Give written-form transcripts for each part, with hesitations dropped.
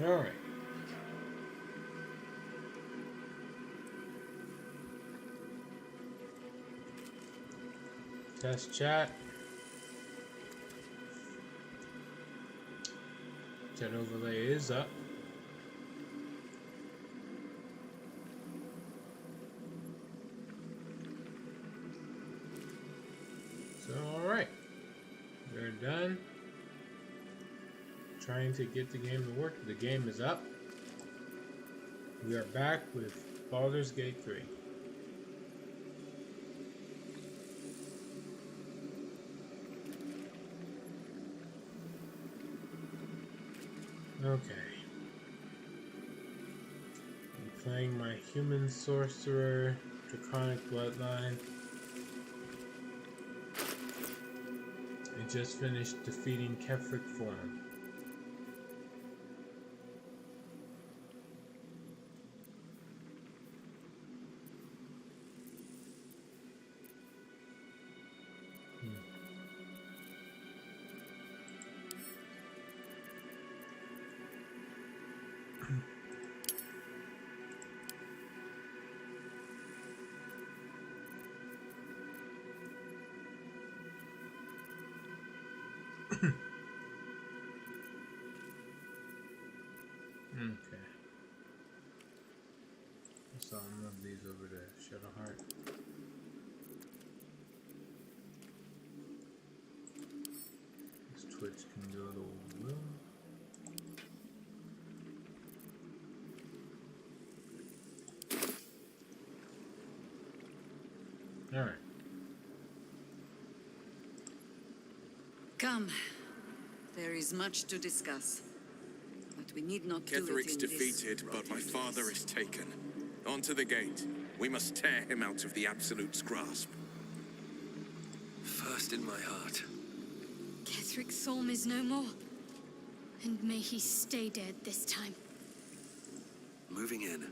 Alright. Test chat. Chat overlay is up. So, alright. We're done. Trying to get the game to work. The game is up. We are back with Baldur's Gate 3. Okay. I'm playing my human sorcerer, draconic bloodline. I just finished defeating Kefric form. Okay. So I'll move these over to Shadowheart. This Twitch can go to Will. Alright. Come. There is much to discuss. But we need not do it Ketheric's in defeated, this but my rotting father place. is taken. On to the gate. We must tear him out of the Absolute's grasp. First in my heart. Ketheric Solm is no more. And may he stay dead this time. Moving in.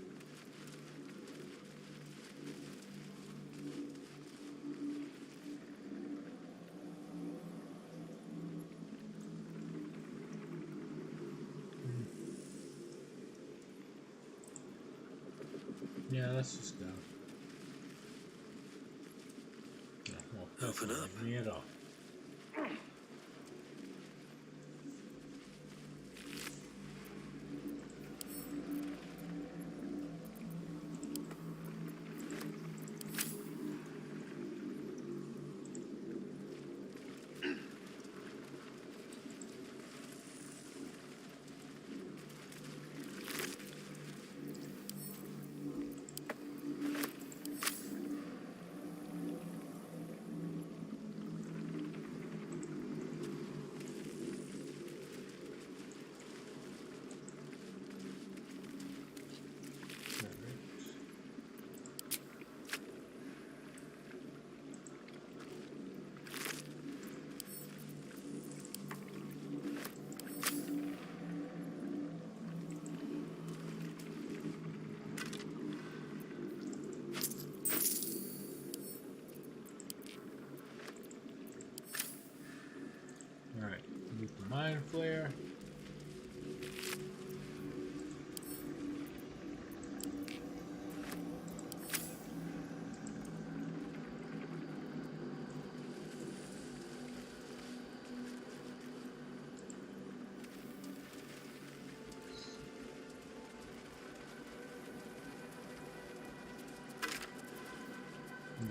Yeah, let's just go. No, well, Open doesn't up. like me at all. Alright, move the Mind Flare.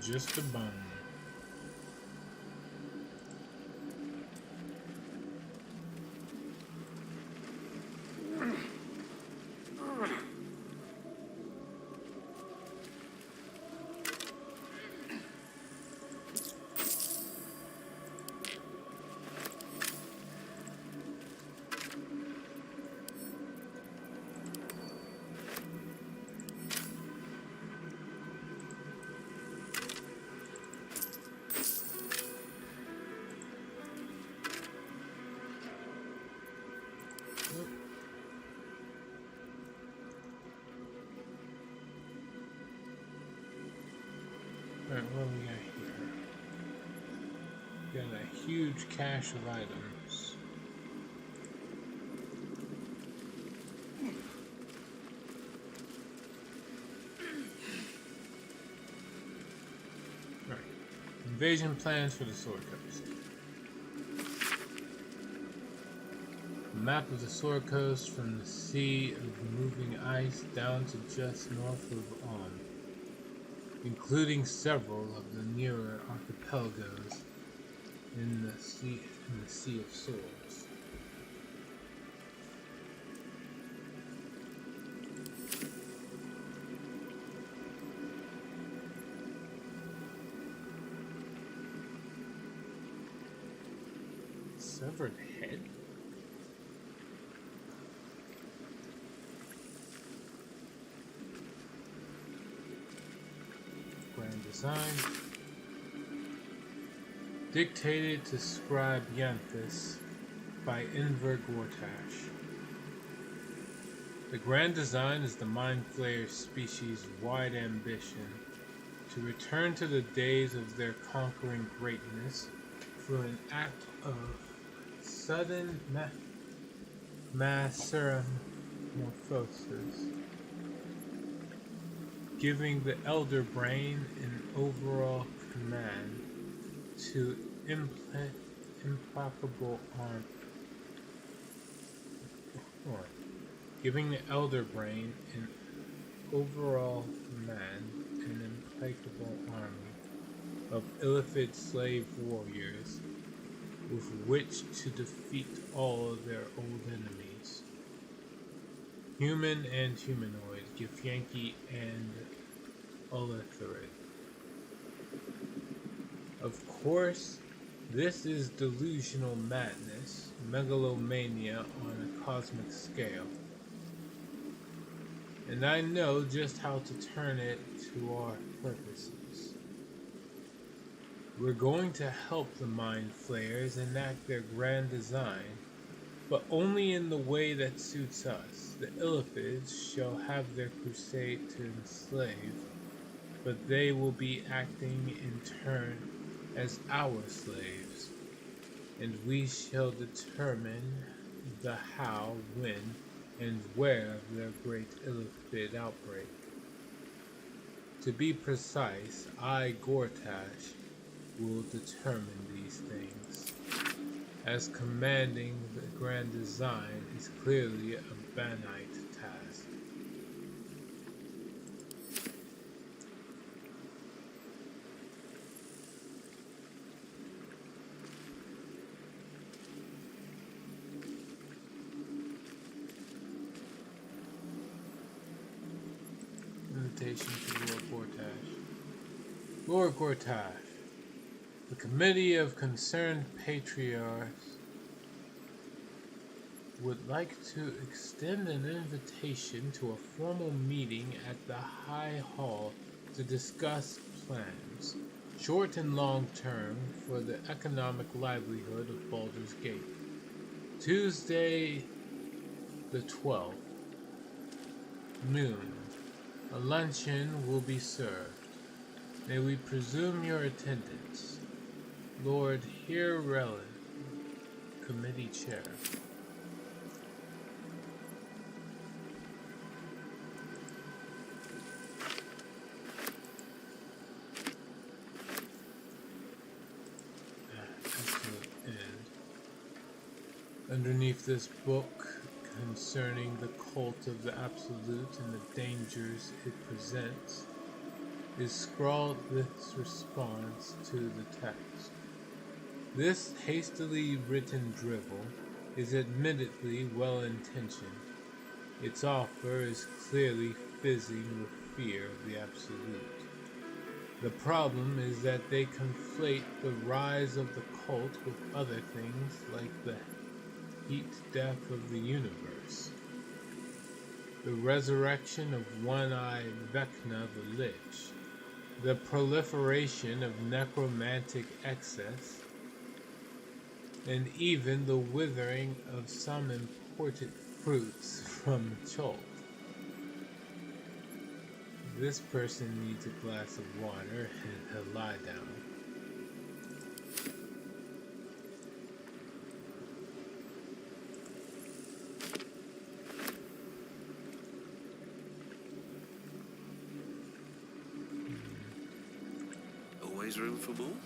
Just a bone. Alright, what do we got here? Got a huge cache of items. Invasion plans for the Sword Coast. Map of the Sword Coast from the Sea of Moving Ice down to just north of Om, including several of the nearer archipelagos in the Sea of Swords. Severed head? Grand design. Dictated to Scribe Yanthus by Enver Gortash. The grand design is the Mind Flayer species' wide ambition to return to the days of their conquering greatness through an act of sudden mass metamorphosis, giving the Elder Brain an overall command to implacable arm. Giving the Elder Brain an overall command and implacable army of Illithid slave warriors with which to defeat all of their old enemies. Human and humanoid, Githyanki and Illithid. Of course, this is delusional madness, megalomania on a cosmic scale. And I know just how to turn it to our purposes. We're going to help the Mind Flayers enact their grand design, but only in the way that suits us. The Illithids shall have their crusade to enslave, but they will be acting in turn as our slaves, and we shall determine the how, when, and where of their great Illithid outbreak. To be precise, I, Gortash, will determine these things, as commanding the grand design is clearly a Banite task. Invitation to Lord Gortash. Lord Gortash, the Committee of Concerned Patriarchs would like to extend an invitation to a formal meeting at the High Hall to discuss plans, short and long term, for the economic livelihood of Baldur's Gate. Tuesday the 12th, noon. A luncheon will be served. May we presume your attendance? Lord Hirelin, Committee Chair. Excellent end. Underneath this book concerning the cult of the Absolute and the dangers it presents is scrawled this response to the text. This hastily written drivel is admittedly well-intentioned. Its author is clearly fizzing with fear of the Absolute. The problem is that they conflate the rise of the cult with other things like the heat death of the universe, the resurrection of One-Eyed Vecna the Lich, the proliferation of necromantic excess, and even the withering of some important fruits from Chult. This person needs a glass of water and a lie down. Always room for more?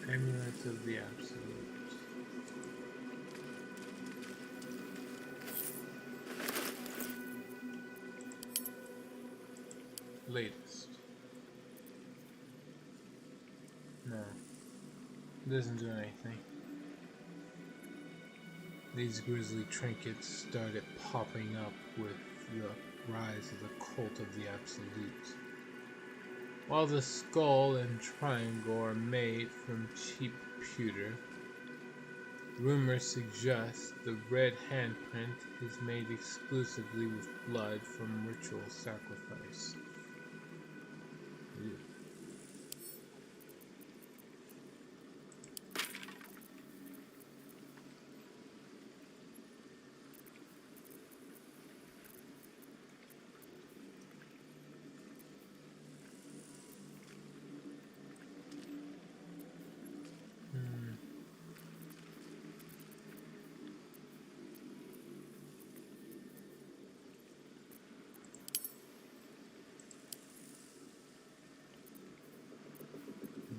Amulet of the Absolute. Latest. No. It doesn't do anything. These grisly trinkets started popping up with the rise of the cult of the Absolute. While the skull and triangle are made from cheap pewter, rumors suggest the red handprint is made exclusively with blood from ritual sacrifice. Ew.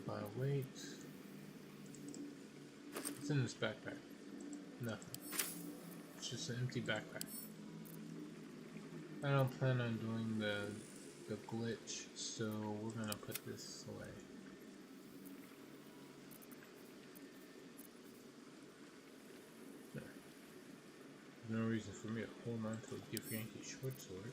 By weight. What's in this backpack? Nothing. It's just an empty backpack. I don't plan on doing the glitch, so we're gonna put this away. There's no reason for me to hold on to a Gift Yankee short sword.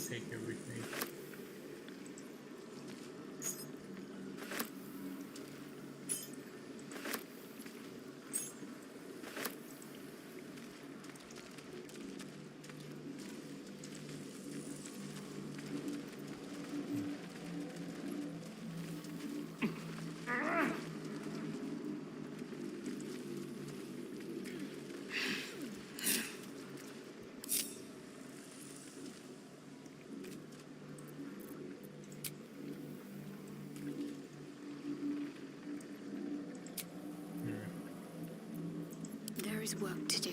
Take everything. There is work to do.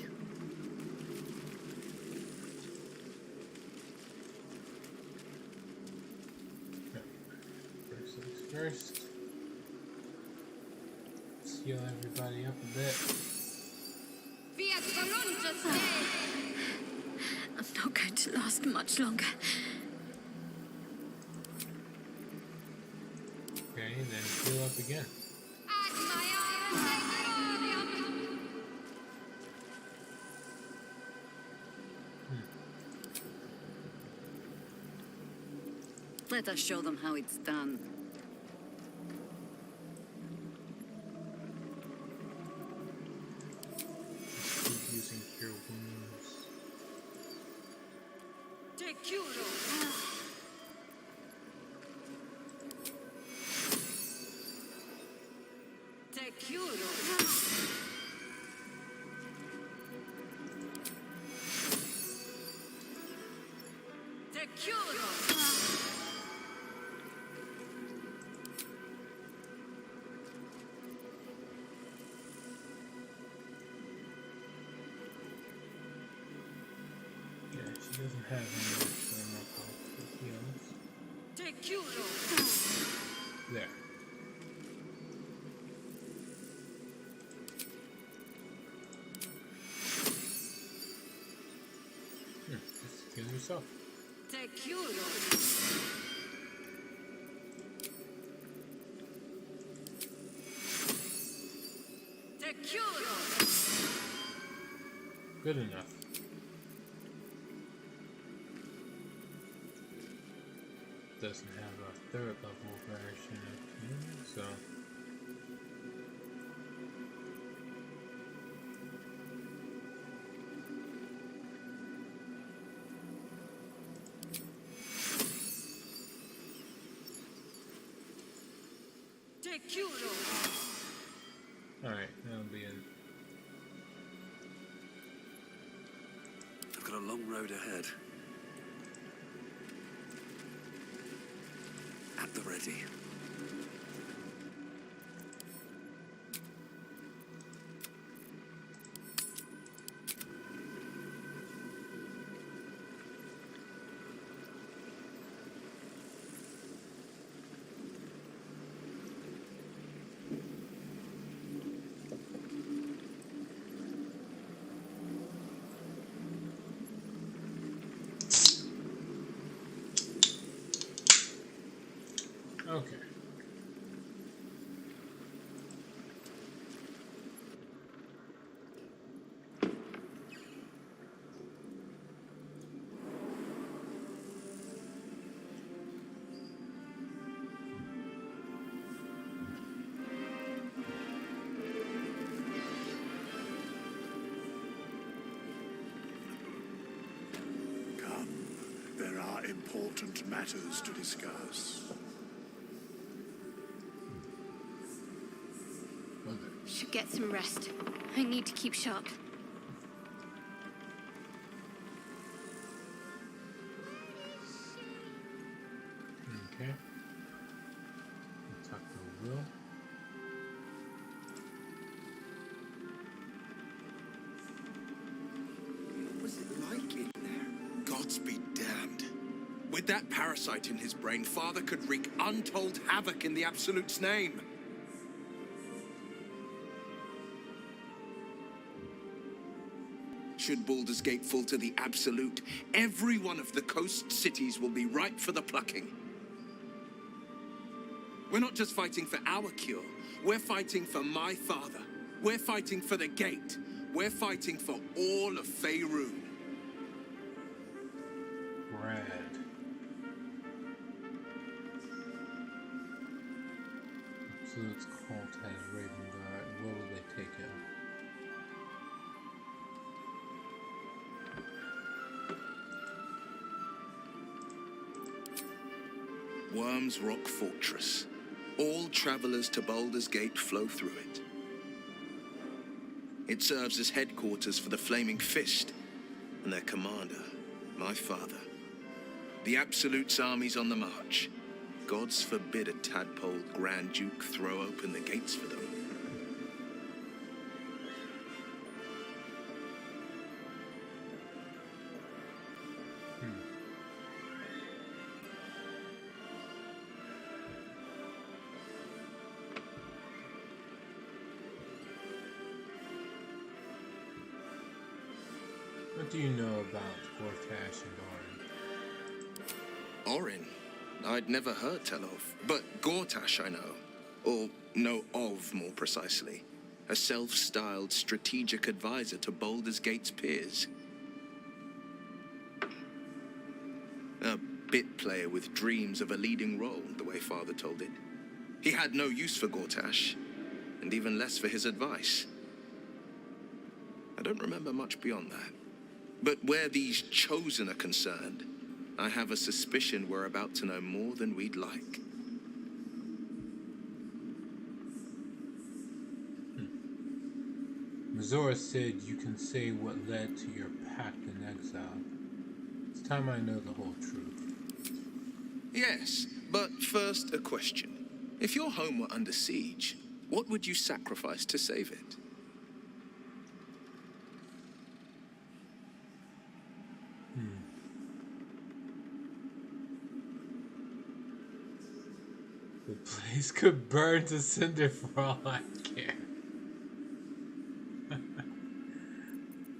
First things first. Let's heal everybody up a bit. I'm not going to last much longer. Okay, then heal up again. Let us show them how it's done. Just keep using cure wounds. Te curo. Te curo. Te curo. She doesn't have any extra more powerful heals. Te curo. There. Just heal yourself. Te curo. Te curo. Good enough. Doesn't have a third level version of healing, so Te curo. alright, that'll be it. got a long road ahead. At the ready. Okay. Come, there are important matters to discuss. Should get some rest. I need to keep sharp. Okay. Talk to Will. What was it like in there? Gods be damned. With that parasite in his brain, Father could wreak untold havoc in the Absolute's name. Should Baldur's Gate fall to the Absolute, every one of the coast cities will be ripe for the plucking. We're not just fighting for our cure, we're fighting for my father. We're fighting for the Gate. We're fighting for all of Faerun. Brad. Absolute's cult has Raven Guard. Where will they take him? Worm's Rock Fortress. All travelers to Baldur's Gate flow through it. It serves as headquarters for the Flaming Fist and their commander, my father. The Absolute's army's on the march. Gods forbid a tadpole Grand Duke throw open the gates for them. What do you know about Gortash and Orin? Orin? I'd never heard tell of, but Gortash I know. Or know of, more precisely. A self-styled strategic advisor to Baldur's Gate's peers. A bit player with dreams of a leading role, the way Father told it. He had no use for Gortash, and even less for his advice. I don't remember much beyond that. But where these chosen are concerned, I have a suspicion we're about to know more than we'd like. Mazora said you can say what led to your pact in exile. It's time I know the whole truth. Yes, but first a question. If your home were under siege, what would you sacrifice to save it? The place could burn to cinder for all I care.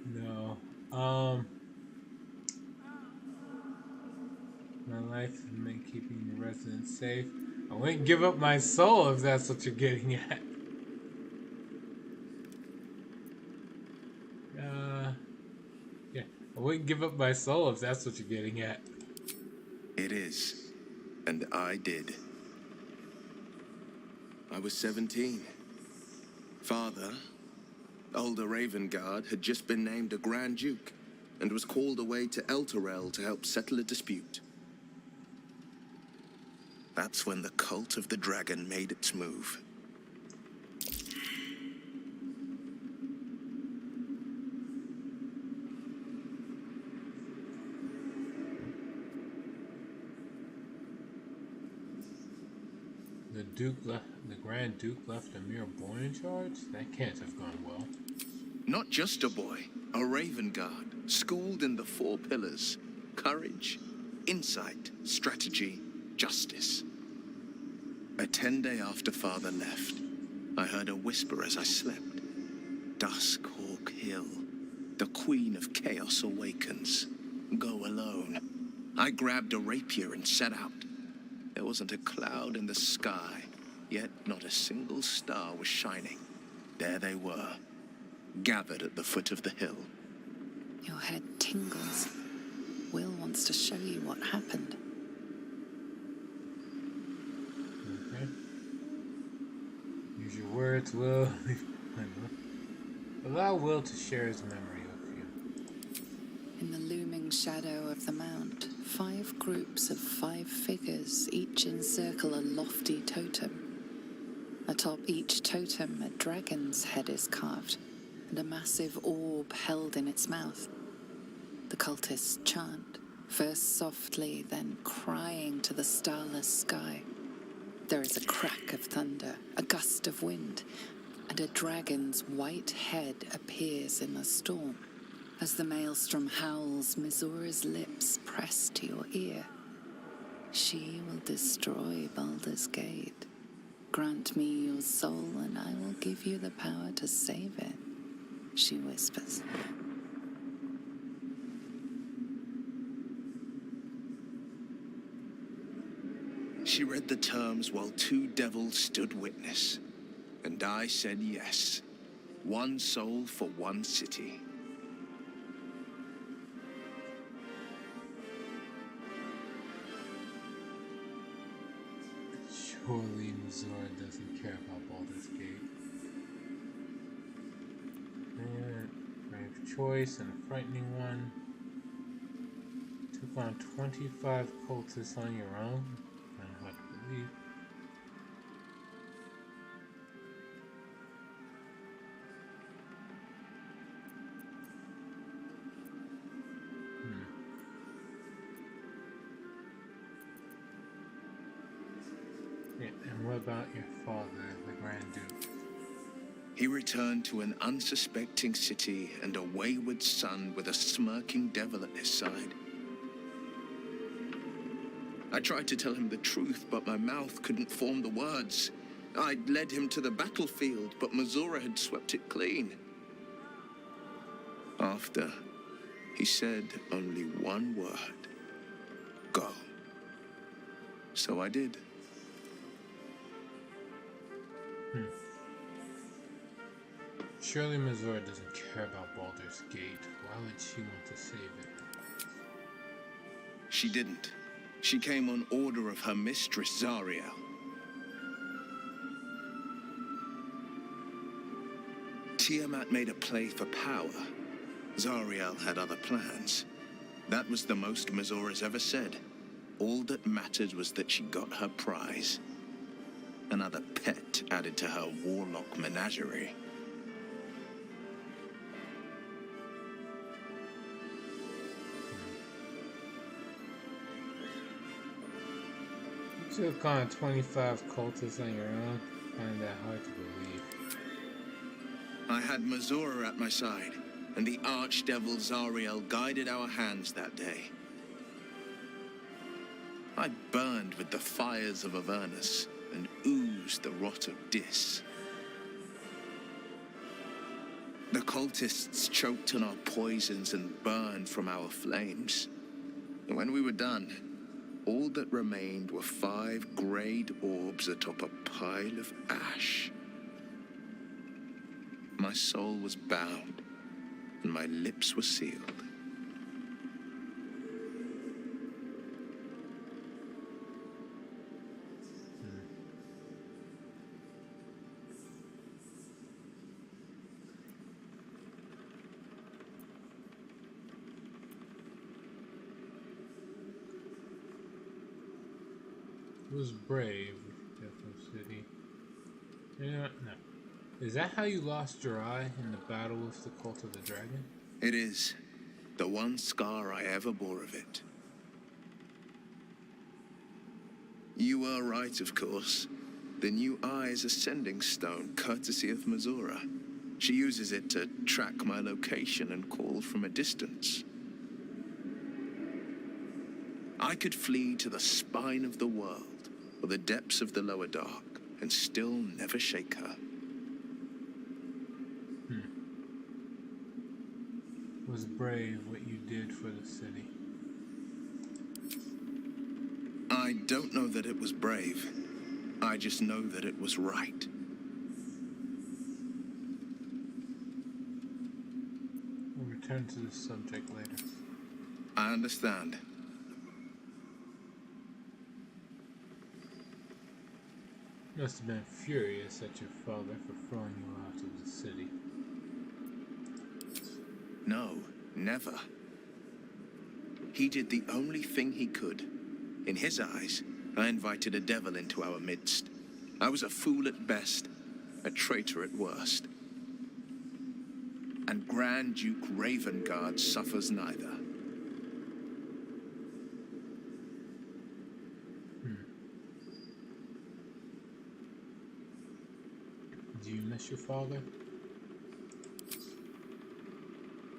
No. My life meant keeping the residents safe. I wouldn't give up my soul if that's what you're getting at. Yeah. I wouldn't give up my soul if that's what you're getting at. It is. And I did. I was 17. Father, older Ravengard, had just been named a Grand Duke and was called away to Elturel to help settle a dispute. That's when the cult of the dragon made its move. the Grand Duke left a mere boy in charge? That can't have gone well. Not just a boy, a Raven Guard, schooled in the 4 pillars: courage, insight, strategy, justice. A 10-day after Father left, I heard a whisper as I slept. Duskhawk Hill, the Queen of Chaos awakens. Go alone. I grabbed a rapier and set out. There wasn't a cloud in the sky, yet not a single star was shining. There they were, gathered at the foot of the hill. Your head tingles. Will wants to show you what happened. Okay. Use your words, Will. Allow Will to share his memory of you. In the looming shadow of the mount, 5 groups of 5 figures each encircle a lofty totem. Atop each totem, a dragon's head is carved, and a massive orb held in its mouth. The cultists chant, first softly, then crying to the starless sky. There is a crack of thunder, a gust of wind, and a dragon's white head appears in the storm. As the maelstrom howls, Mizora's lips press to your ear. She will destroy Baldur's Gate. Grant me your soul, and I will give you the power to save it, she whispers. She read the terms while 2 devils stood witness, and I said yes. 1 soul for 1 city. Surely Mizora doesn't care about Baldur's Gate. And brave choice and a frightening one. Took on 25 cultists on your own. I don't know how to believe. And what about your father, the Grand Duke? He returned to an unsuspecting city and a wayward son with a smirking devil at his side. I tried to tell him the truth, but my mouth couldn't form the words. I'd led him to the battlefield, but Mizora had swept it clean. After, he said only one word: go. So I did. Surely Mizora doesn't care about Baldur's Gate. Why would she want to save it? She didn't. She came on order of her mistress, Zariel. Tiamat made a play for power. Zariel had other plans. That was the most Mizora's ever said. All that mattered was that she got her prize. Another pet added to her warlock menagerie. You took on 25 cultists on your own. I find that hard to believe. I had Mizora at my side, and the archdevil Zariel guided our hands that day. I burned with the fires of Avernus and oozed the rot of Dis. The cultists choked on our poisons and burned from our flames. And when we were done, all that remained were 5 greyed orbs atop a pile of ash. My soul was bound, and my lips were sealed. It was brave, Deathloop City. Yeah, no. Is that how you lost your eye in the battle with the Cult of the Dragon? It is. The one scar I ever bore of it. You were right, of course. The new eye is a sending stone, courtesy of Mazora. She uses it to track my location and call from a distance. I could flee to the spine of the world, or the depths of the lower dark, and still never shake her. It was brave what you did for the city. I don't know that it was brave. I just know that it was right. We'll return to this subject later. I understand. You must have been furious at your father for throwing you out of the city. No, never. He did the only thing he could. In his eyes, I invited a devil into our midst. I was a fool at best, a traitor at worst. And Grand Duke Ravengard suffers neither. Do you miss your father?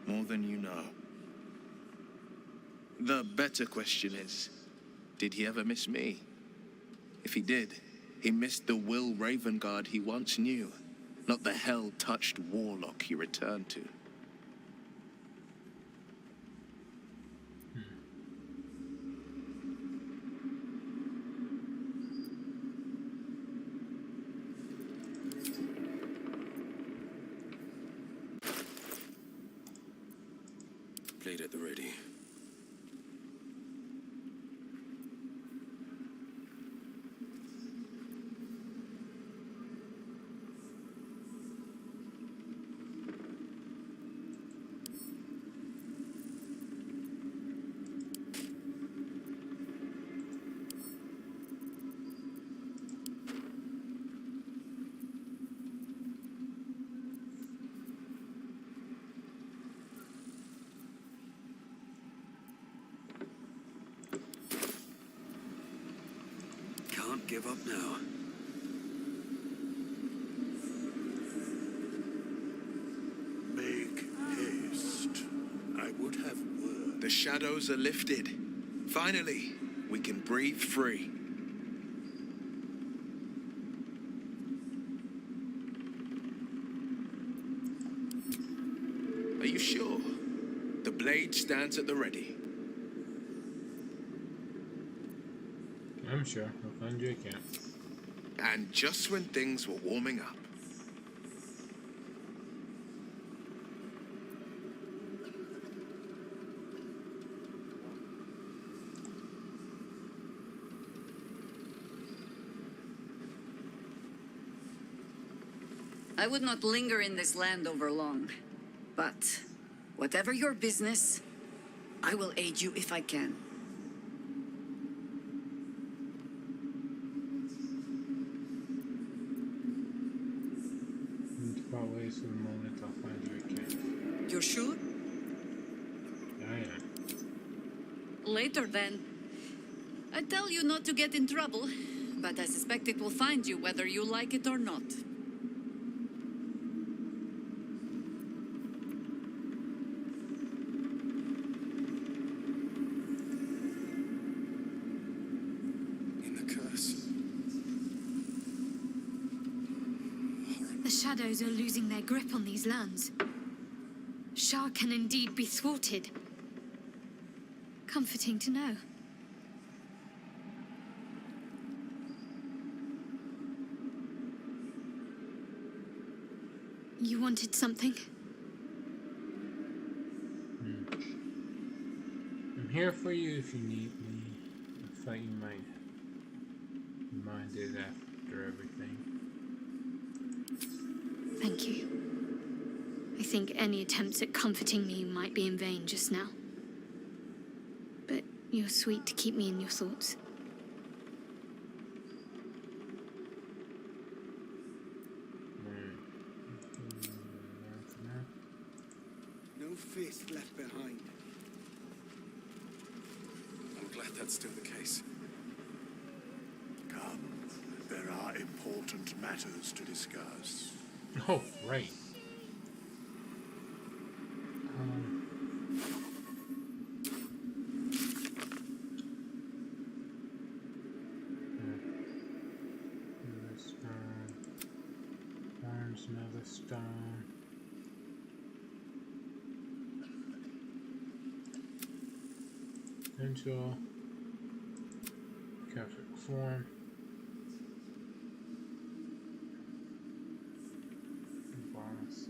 More than you know. The better question is, did he ever miss me? If he did, he missed the Will Ravengard he once knew, not the hell-touched warlock he returned to. Blade at the ready. Can't give up now. Make haste. I would have word. The shadows are lifted. Finally, we can breathe free. Are you sure? The blade stands at the ready. I'm sure. I'll find you a camp. And just when things were warming up. I would not linger in this land over long. But, whatever your business, I will aid you if I can. We need to part ways for the moment. I'll find you a camp. You're sure? Yeah. Later then. I tell you not to get in trouble, but I suspect it will find you whether you like it or not. The shadows are losing their grip on these lands. Shah can indeed be thwarted. Comforting to know. You wanted something? I'm here for you if you need me. I thought you might be minded after everything. Thank you. I think any attempts at comforting me might be in vain just now. But you're sweet to keep me in your thoughts. No faith left behind. I'm glad that's still the case. Come, there are are important matters to discuss. Oh, right. Another stone. Orange, another stone. Potential. Catholic form. Boss.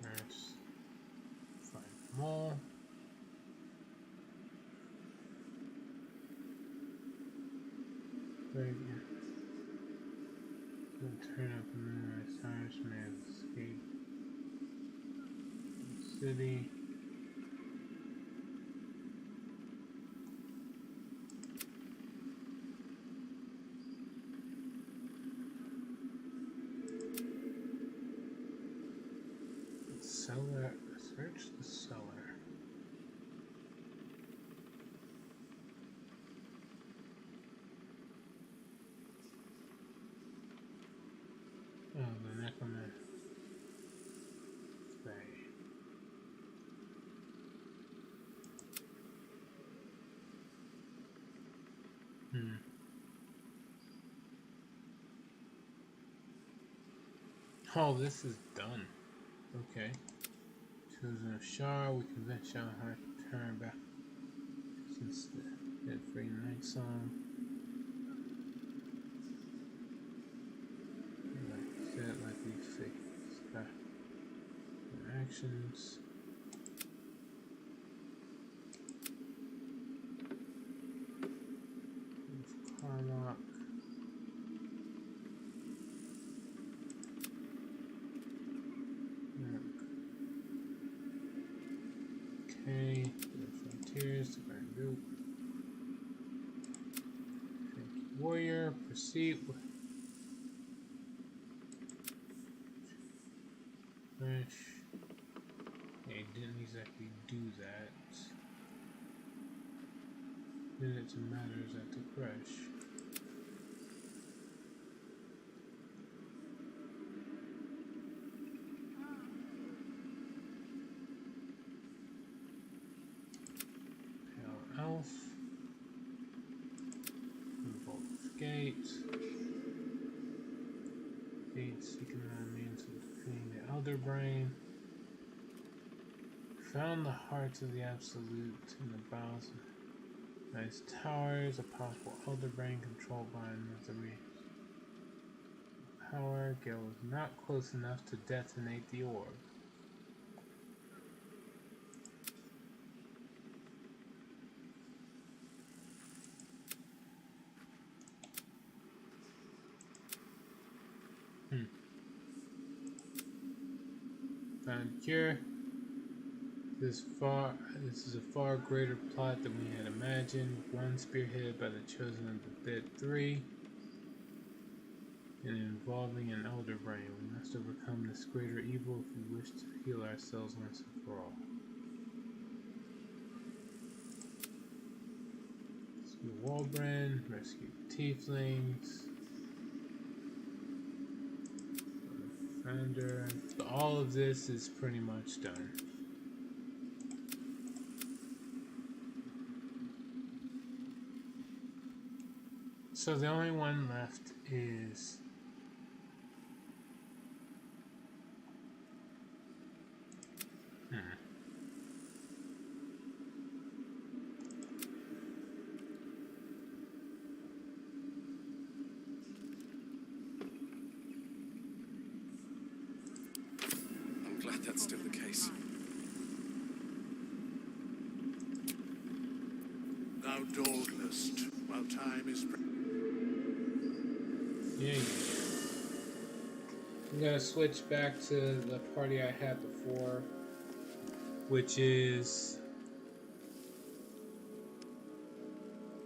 Let's find them all. Very good. We'll turn up the moonrise stars may have escaped the city. Cellar. Search the cellar. Oh, the necromancer. Oh, this is done. Okay. Chosen of Shah, we convinced Shah to turn back since the Dead Free Night Song. Like said, like we fixed that. Actions. Carlock. Okay, the frontiers, the Grand Duke. Warrior, proceed with Fresh. Yeah, he didn't exactly do that. Minutes and matters at the crash. Pale Elf. Revolt Gate. Gate seeking the means of defeating the Elder Brain. Found the hearts of the Absolute in the bowels of nice towers, a powerful Elder Brain controlled by another race. Power, Gale was not close enough to detonate the orb. Found cure. This is a far greater plot than we had imagined. One spearheaded by the chosen of the Dead Three, and involving an Elder Brain. We must overcome this greater evil if we wish to heal ourselves once and for all. Rescue Walbrand, rescue Tieflings. Founder. All of this is pretty much done. So the only one left is I'm glad that's still the case. Thou dawdlest, while time is yeah. I'm gonna switch back to the party I had before, which is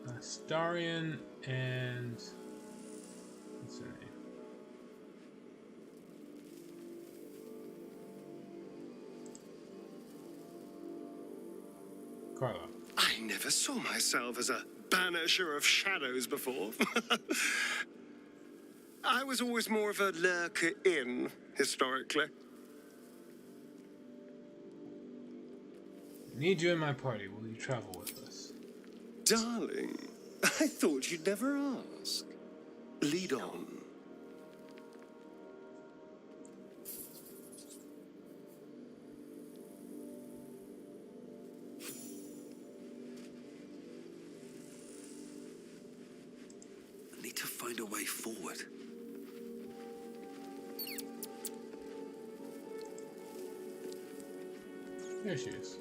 Astarion and what's her name? Carla. I never saw myself as a banisher of shadows before. I was always more of a lurker in, historically. Need you in my party. Will you travel with us? Darling, I thought you'd never ask. Lead on. I need to find a way forward. There she is.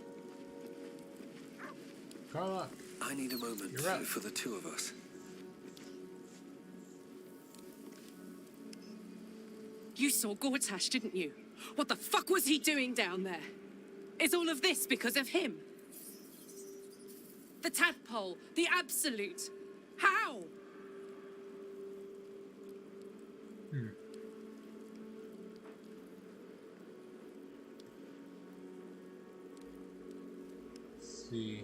Carla. I need a moment You're up. for the two of us. You saw Gortash, didn't you? What the fuck was he doing down there? Is all of this because of him? The tadpole, the absolute. How? Let's see.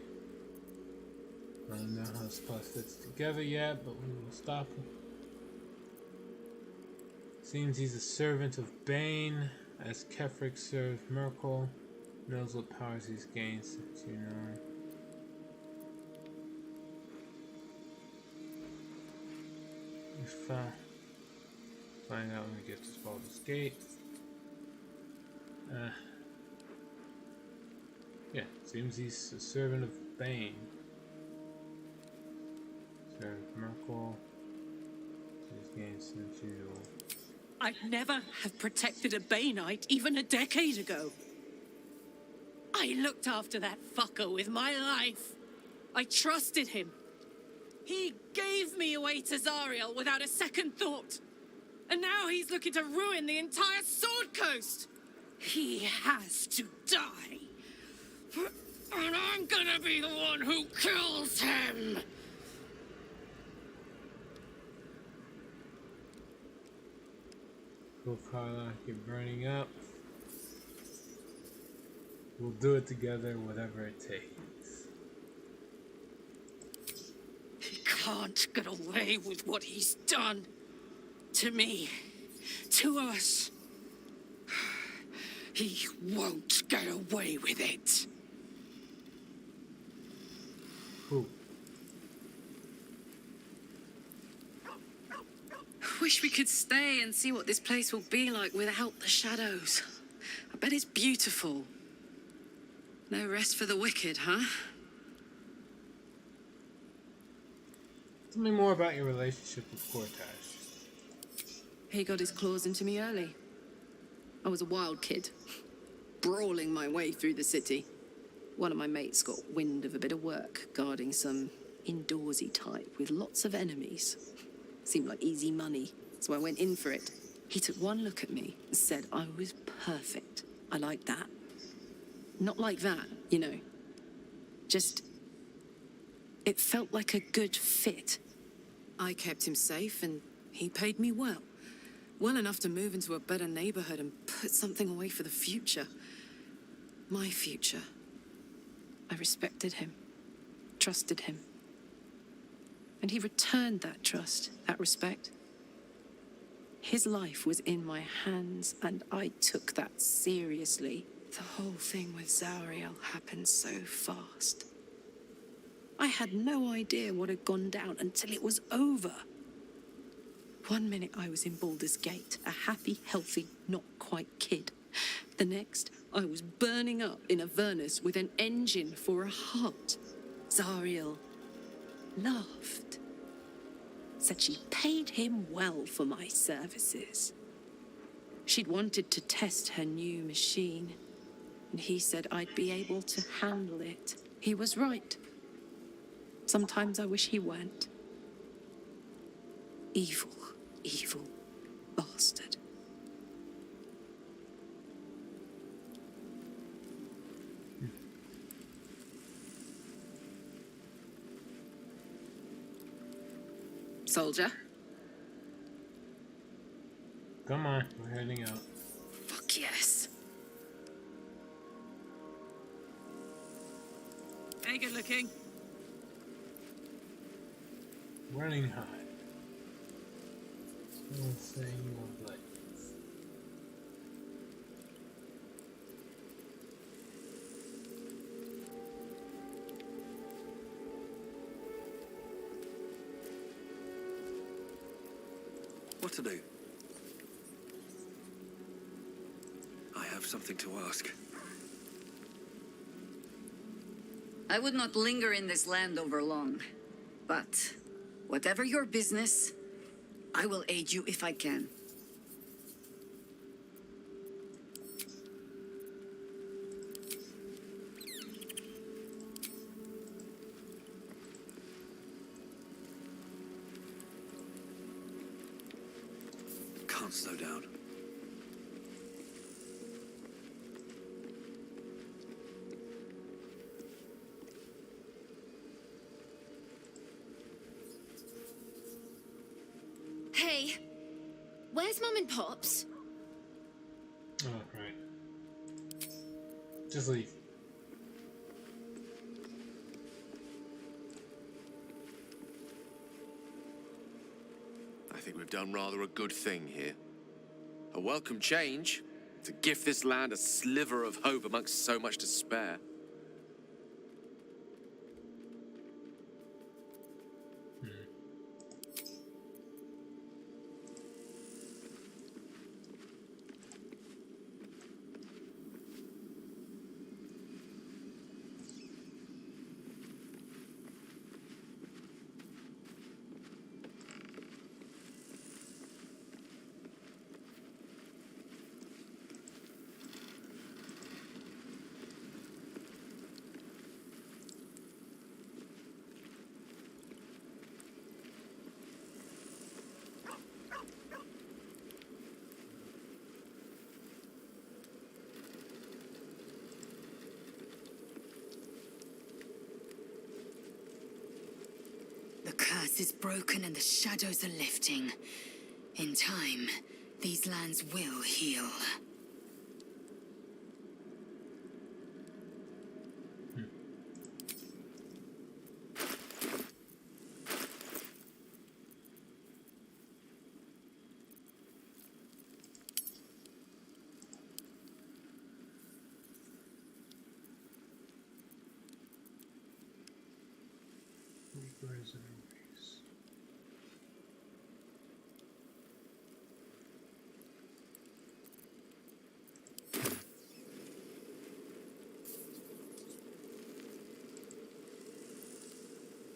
I don't know how this plot fits together yet, but we will stop him. Seems he's a servant of Bane, as Kefric served Merkel. Knows what powers he's gained since you know. Find out when we get to Baldur's Gate. Yeah, seems he's a servant of Bane. Served Merkel. He's gained since usual. I'd never have protected a Baneite even a decade ago. I looked after that fucker with my life. I trusted him. He gave me away to Zariel without a second thought. And now he's looking to ruin the entire Sword Coast. He has to die. And I'm gonna be the one who kills him. Go, Carla, you're burning up. We'll do it together, whatever it takes. He can't get away with what he's done. To me. To us. He won't get away with it. Who? Wish we could stay and see what this place will be like without the shadows. I bet it's beautiful. No rest for the wicked, huh? Tell me more about your relationship with Gortash. He got his claws into me early. I was a wild kid, Brawling my way through the city. one of my mates got wind of a bit of work guarding some indoorsy type with lots of enemies. Seemed like easy money, so I went in for it. He took one look at me and said I was perfect. I like that. Not like that, you know. Just... it felt like a good fit. I kept him safe and he paid me well. Well enough to move into a better neighborhood and put something away for the future. My future. I respected him, trusted him. And he returned that trust, that respect. His life was in my hands, and I took that seriously. The whole thing with Zariel happened so fast. I had no idea what had gone down until it was over. One minute I was in Baldur's Gate, a happy, healthy, not quite kid. The next, I was burning up in Avernus with an engine for a heart. Zariel laughed. Said she paid him well for my services. She'd wanted to test her new machine, and he said I'd be able to handle it. He was right. Sometimes I wish he weren't. Evil, evil bastard. Soldier? Come on, we're heading out. Fuck yes. Hey, good looking. Running high. Saying of light. What to do? I have something to ask. I would not linger in this land over long. But whatever your business, I will aid you if I can. Can't slow down. Hey, where's Mum and Pops? Oh, right. Just leave. I think we've done rather a good thing here. A welcome change to give this land a sliver of hope amongst so much despair. The curse is broken and the shadows are lifting. In time, these lands will heal.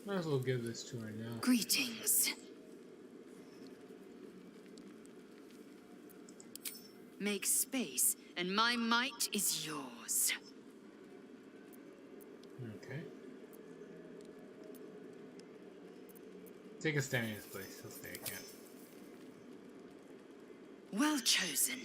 Might as well give this to her now. Greetings. Make space, and my might is yours. Okay. Take a stand in his place. He'll say I can't. Well chosen.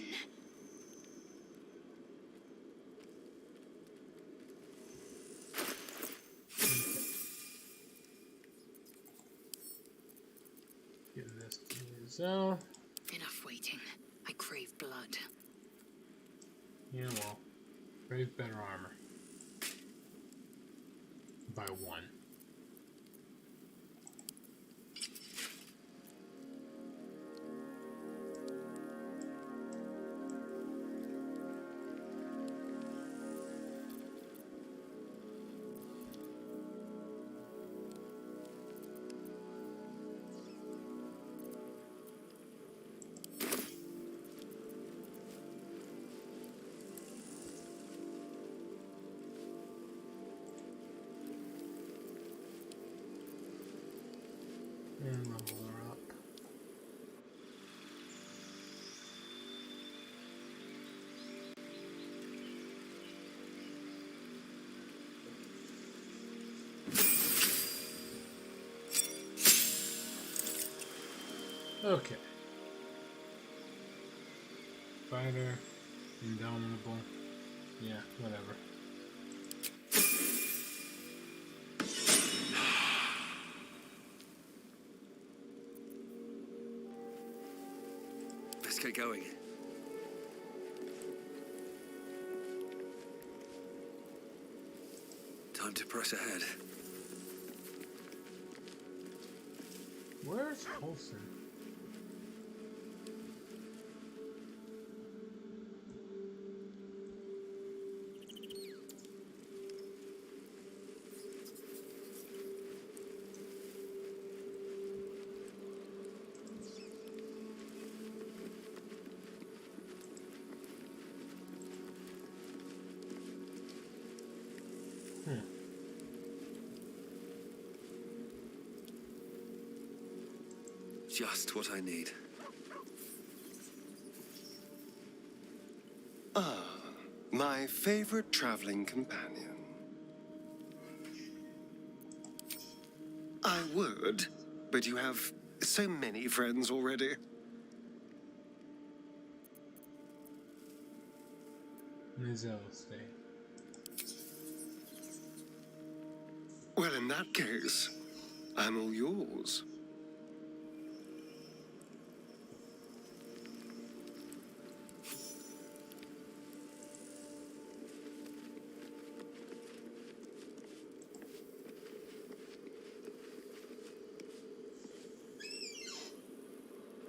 Give this to Giselle. Enough waiting. I crave blood. Yeah, well. Brave better armor. By one. And level her up. Okay. Fighter, indomitable. Yeah, whatever. Let's get going. Time to press ahead. Where's Holson? Just what I need. Ah, my favorite traveling companion. I would, but you have so many friends already. Ms. Elstay. Well, in that case, I'm all yours.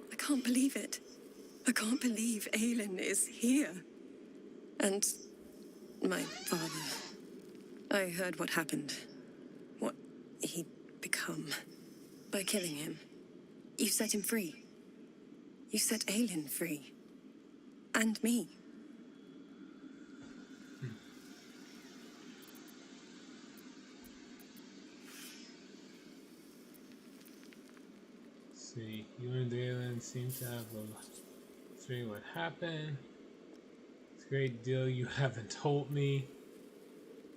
I can't believe it. I can't believe Aelin is here. And my father. I heard what happened. What he'd become. By killing him. You set him free. You set Aelin free. And me. See, you and Dalen seem to have a theory what happened. It's a great deal you haven't told me.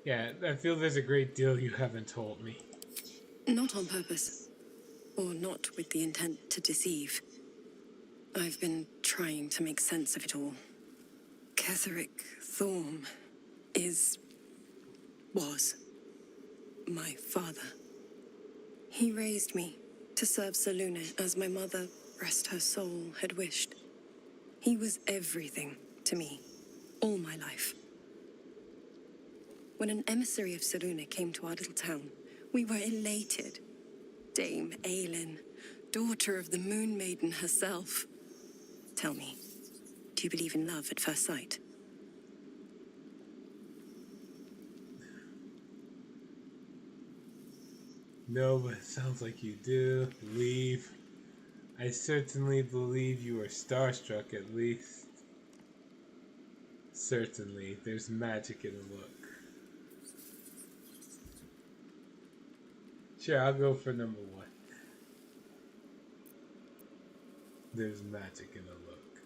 Yeah, I feel there's a great deal you haven't told me. Not on purpose. Or not with the intent to deceive. I've been trying to make sense of it all. Ketheric Thorm was my father. He raised me to serve Selûne as my mother, rest her soul, had wished. He was everything to me, all my life. When an emissary of Selûne came to our little town, we were elated. Dame Aelin, daughter of the Moon Maiden herself. Tell me, do you believe in love at first sight? No, but it sounds like you do. Believe. I certainly believe you are starstruck, at least. Certainly, there's magic in the look. Sure, I'll go for number one. There's magic in the look.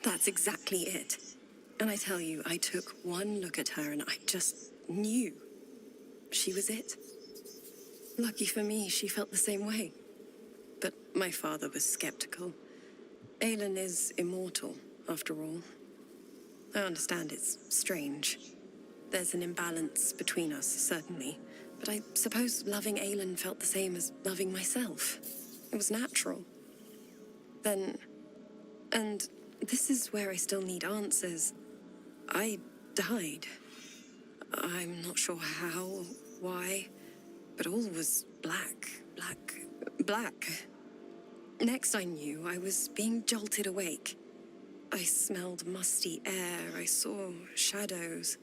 That's exactly it. And I tell you, I took one look at her and I just knew she was it. Lucky for me, she felt the same way. But my father was skeptical. Aelin is immortal, after all. I understand it's strange. There's an imbalance between us, certainly. But I suppose loving Aelin felt the same as loving myself. It was natural. Then... And this is where I still need answers. I died. I'm not sure how, why, but all was black. Next I knew, I was being jolted awake. I smelled musty air, I saw shadows.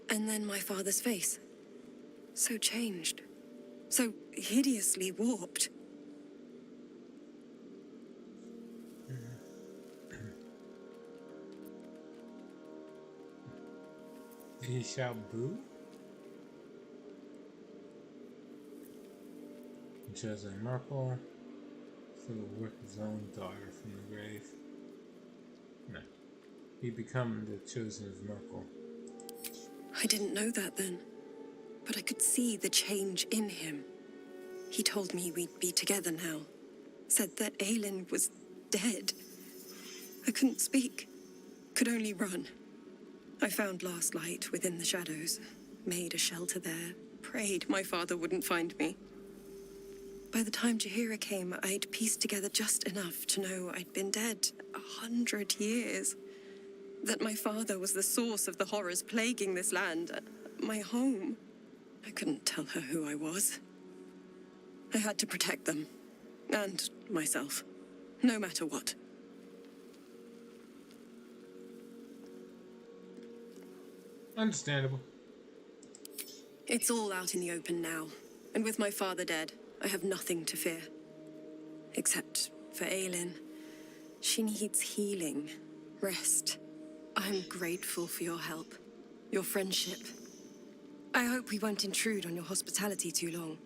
And then my father's face. So changed. So hideously warped. Did he shout boo? He chose a Merkel, so will work his own daughter from the grave. No. He become the chosen of Merkel. I didn't know that then, but I could see the change in him. He told me we'd be together now. Said that Aelin was dead. I couldn't speak. Could only run. I found last light within the shadows. Made a shelter there. Prayed my father wouldn't find me. By the time Jaheira came, I'd pieced together just enough to know I'd been dead 100 years. That my father was the source of the horrors plaguing this land. my home. I couldn't tell her who I was. I had to protect them. And myself. No matter what. Understandable. It's all out in the open now. And with my father dead, I have nothing to fear. Except for Aelin. She needs healing. Rest. I'm grateful for your help. Your friendship. I hope we won't intrude on your hospitality too long.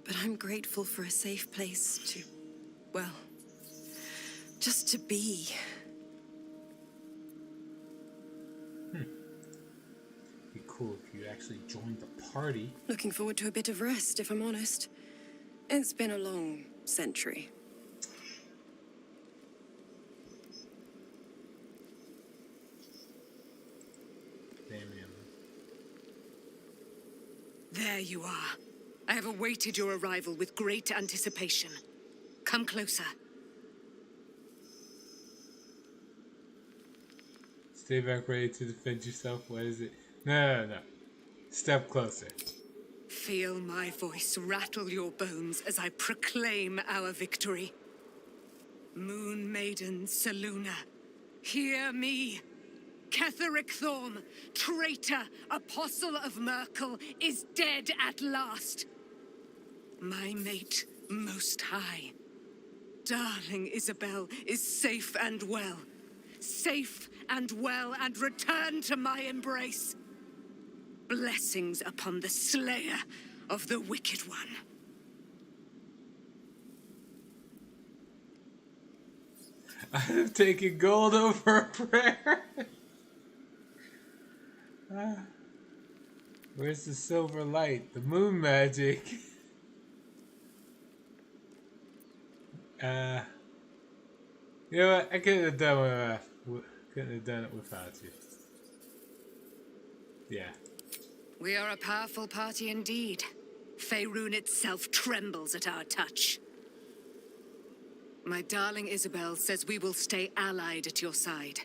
But I'm grateful for a safe place to... well... just to be. Be cool if you actually joined the party. Looking forward to a bit of rest, if I'm honest. It's been a long century. Damn. There you are. I have awaited your arrival with great anticipation. Come closer. Stay back ready to defend yourself. What is it? No. Step closer. Feel my voice rattle your bones as I proclaim our victory. Moon Maiden Selûne, hear me. Ketheric Thorm, traitor, apostle of Merkel, is dead at last. My mate, Most High. Darling Isabel is safe and well. Safe and well, and return to my embrace. Blessings upon the slayer of the Wicked One. I have taken gold over a prayer. Where's the silver light? The moon magic. You know what? I couldn't have done it without you. Yeah. We are a powerful party indeed. Faerun itself trembles at our touch. My darling Isabel says we will stay allied at your side.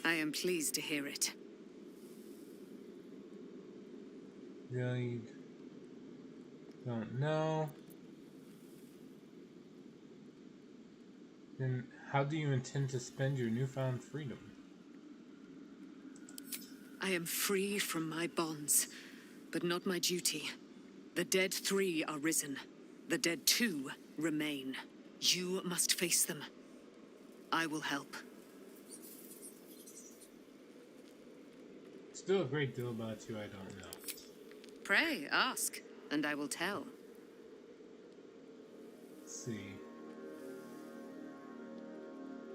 I am pleased to hear it. Really don't know. Then how do you intend to spend your newfound freedom? I am free from my bonds, but not my duty. The dead 3 are risen. The dead 2 remain. You must face them. I will help. Still a great deal about you I don't know. Pray, ask, and I will tell. Let's see.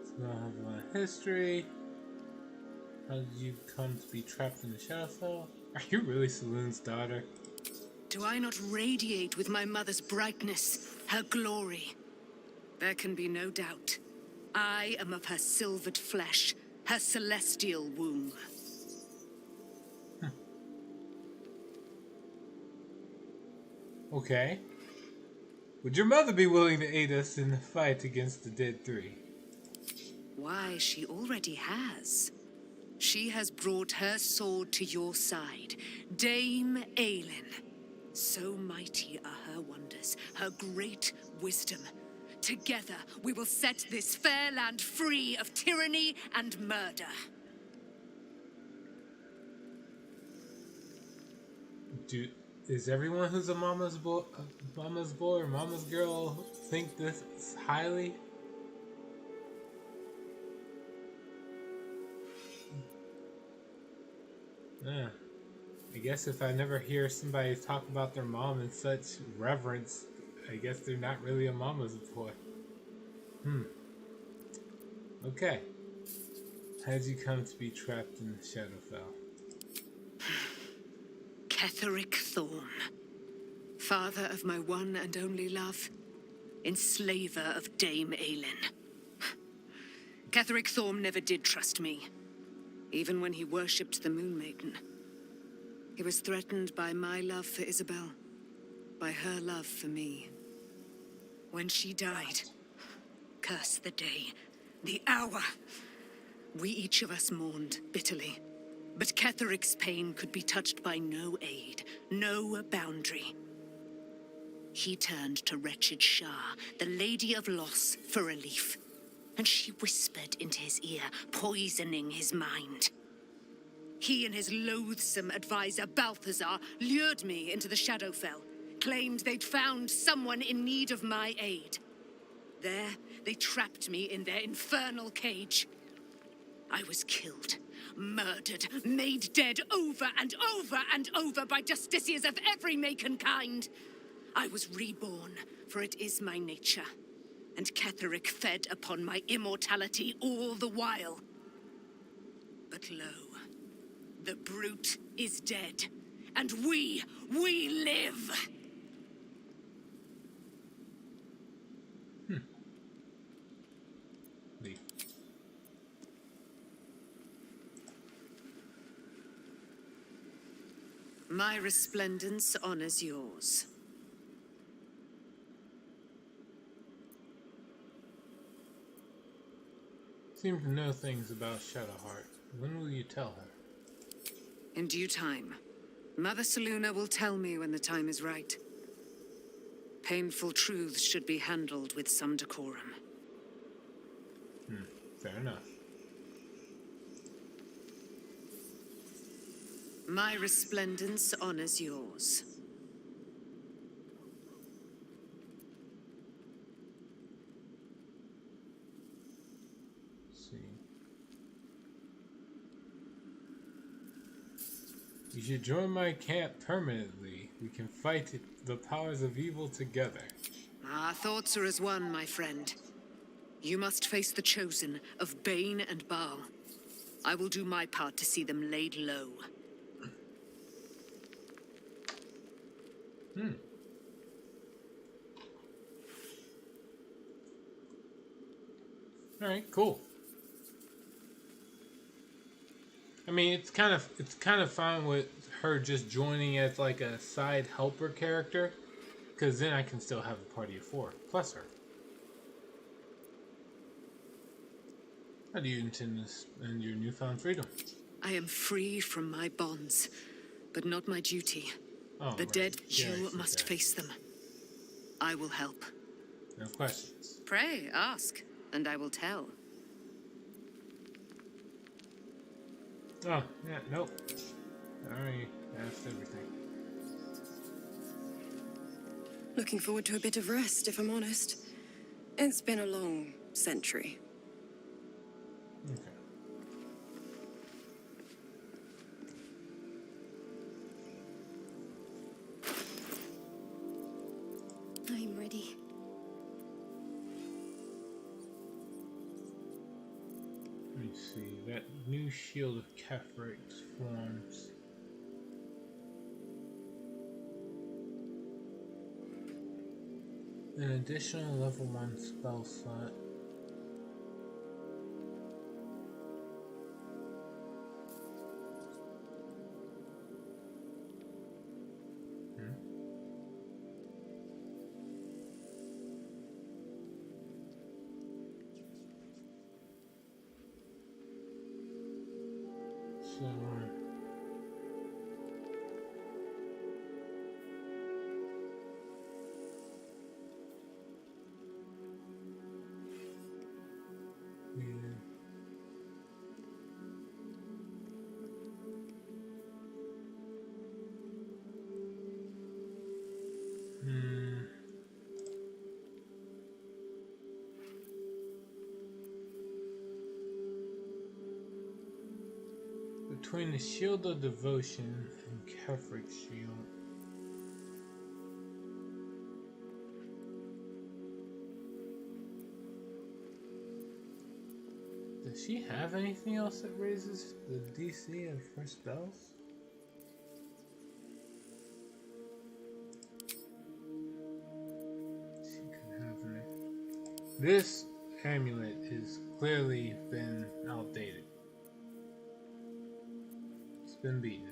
So I have a history. How did you come to be trapped in the Shadowfell? Are you really Selûne's daughter? Do I not radiate with my mother's brightness, her glory? There can be no doubt. I am of her silvered flesh, her celestial womb. Okay. Would your mother be willing to aid us in the fight against the Dead 3? Why, she already has. She has brought her sword to your side, Dame Aelin. So mighty are her wonders, her great wisdom. Together, we will set this fair land free of tyranny and murder. Is everyone who's a mama's boy or mama's girl think this highly? Yeah. I guess if I never hear somebody talk about their mom in such reverence, I guess they're not really a mama's boy. Okay. How did you come to be trapped in the Shadowfell? Ketheric Thorm, father of my one and only love, enslaver of Dame Aelin. Ketheric Thorm never did trust me, even when he worshipped the Moon Maiden. He was threatened by my love for Isabel, by her love for me. When she died, curse the day, the hour, we each of us mourned bitterly. But Ketheric's pain could be touched by no aid, no boundary. He turned to wretched Shah, the Lady of Loss, for relief. And she whispered into his ear, poisoning his mind. He and his loathsome advisor, Balthazar, lured me into the Shadowfell, claimed they'd found someone in need of my aid. There, they trapped me in their infernal cage. I was killed, murdered, made dead over and over and over by justiciars of every make and kind. I was reborn, for it is my nature. And Ketheric fed upon my immortality all the while. But lo, the brute is dead, and we live! Lee. My resplendence honors yours. Seem to know things about Shadowheart. When will you tell her? In due time. Mother Selûne will tell me when the time is right. Painful truths should be handled with some decorum. Fair enough. My resplendence honors yours. Let's see. You should join my camp permanently. We can fight the powers of evil together. Our thoughts are as one, my friend. You must face the chosen of Bane and Baal. I will do my part to see them laid low. Alright, cool. I mean, it's kind of fine with her just joining as like a side helper character, because then I can still have a party of 4 plus her. How do you intend to spend your newfound freedom? I am free from my bonds, but not my duty. Oh, The right. dead, Yeah, I you see must that. face them. I will help. No questions. Pray, ask, and I will tell. Oh, yeah, nope. I already asked everything. Looking forward to a bit of rest, if I'm honest. It's been a long century. Okay. I'm ready. Let me see. That new shield of Ketheric's forms. An additional level 1 spell slot. So, yeah. Between the Shield of Devotion and Ketheric's shield. Does she have anything else that raises the DC of her spells? She could have any. This amulet has clearly been outdated. It's been beaten.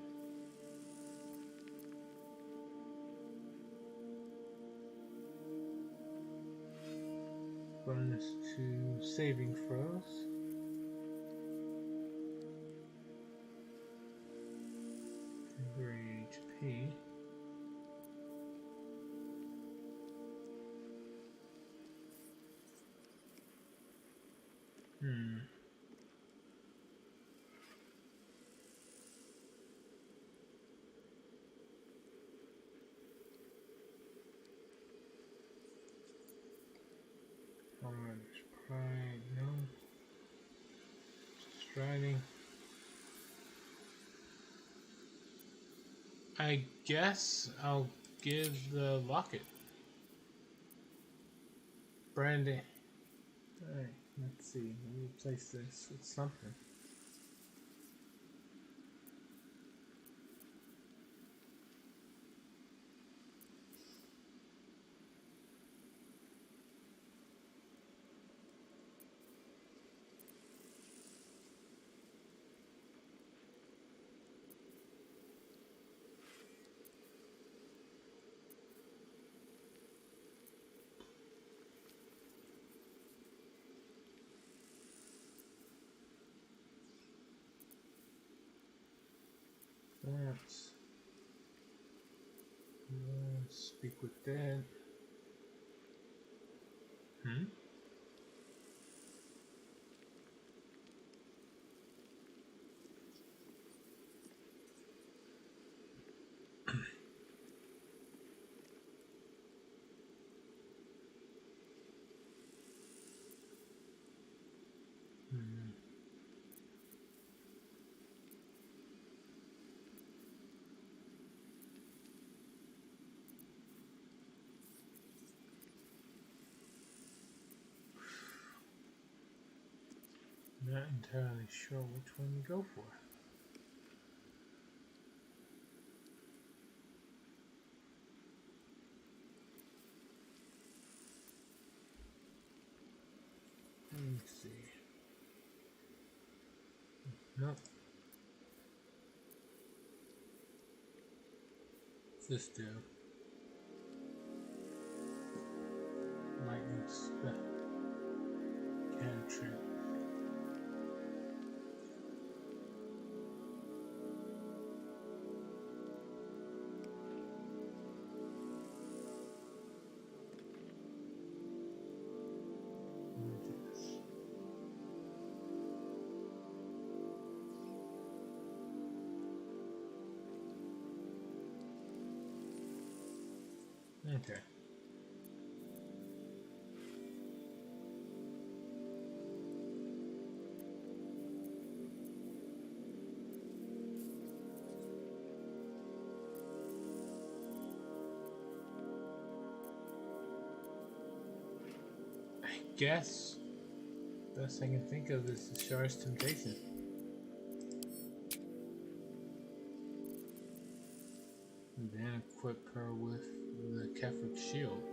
Bonus to saving throws. I guess I'll give the locket. Brandy. Alright, let's see. Let me replace this with something. Let's speak with that. Not entirely sure which one to go for. Let me see. Nope. What's this do? Lightning spell. Cantrip. Okay. I guess best I can think of is the Shard's Temptation. And then equip her with the Catholic Shield.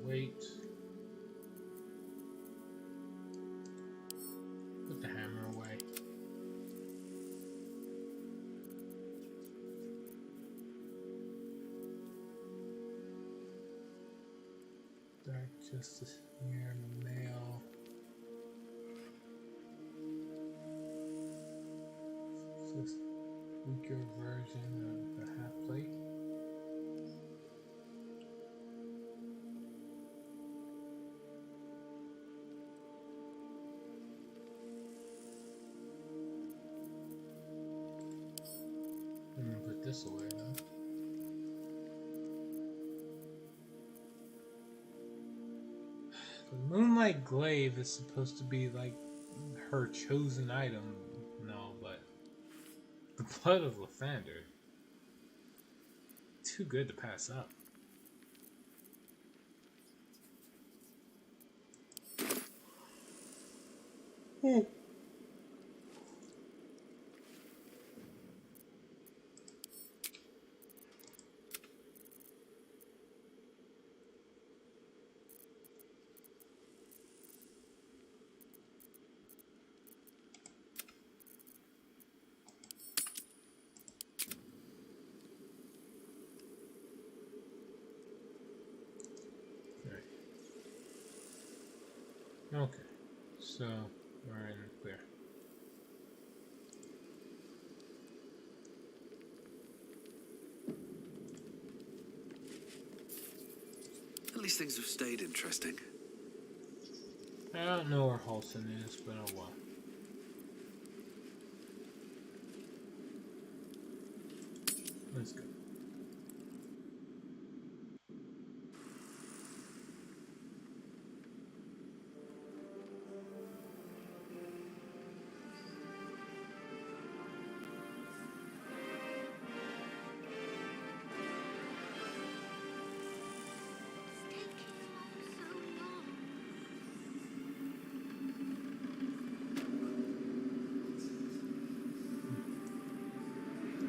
Wait. Put the hammer away. Dark Justice here, mail. Just weaker version of the half plate. I'm gonna put this away though. The Moonlight Glaive is supposed to be like her chosen item, no, but the Blood of Lathander, too good to pass up. Okay, so we're in the clear. least things have stayed interesting. I don't know where Halson is, but oh well. Let's go.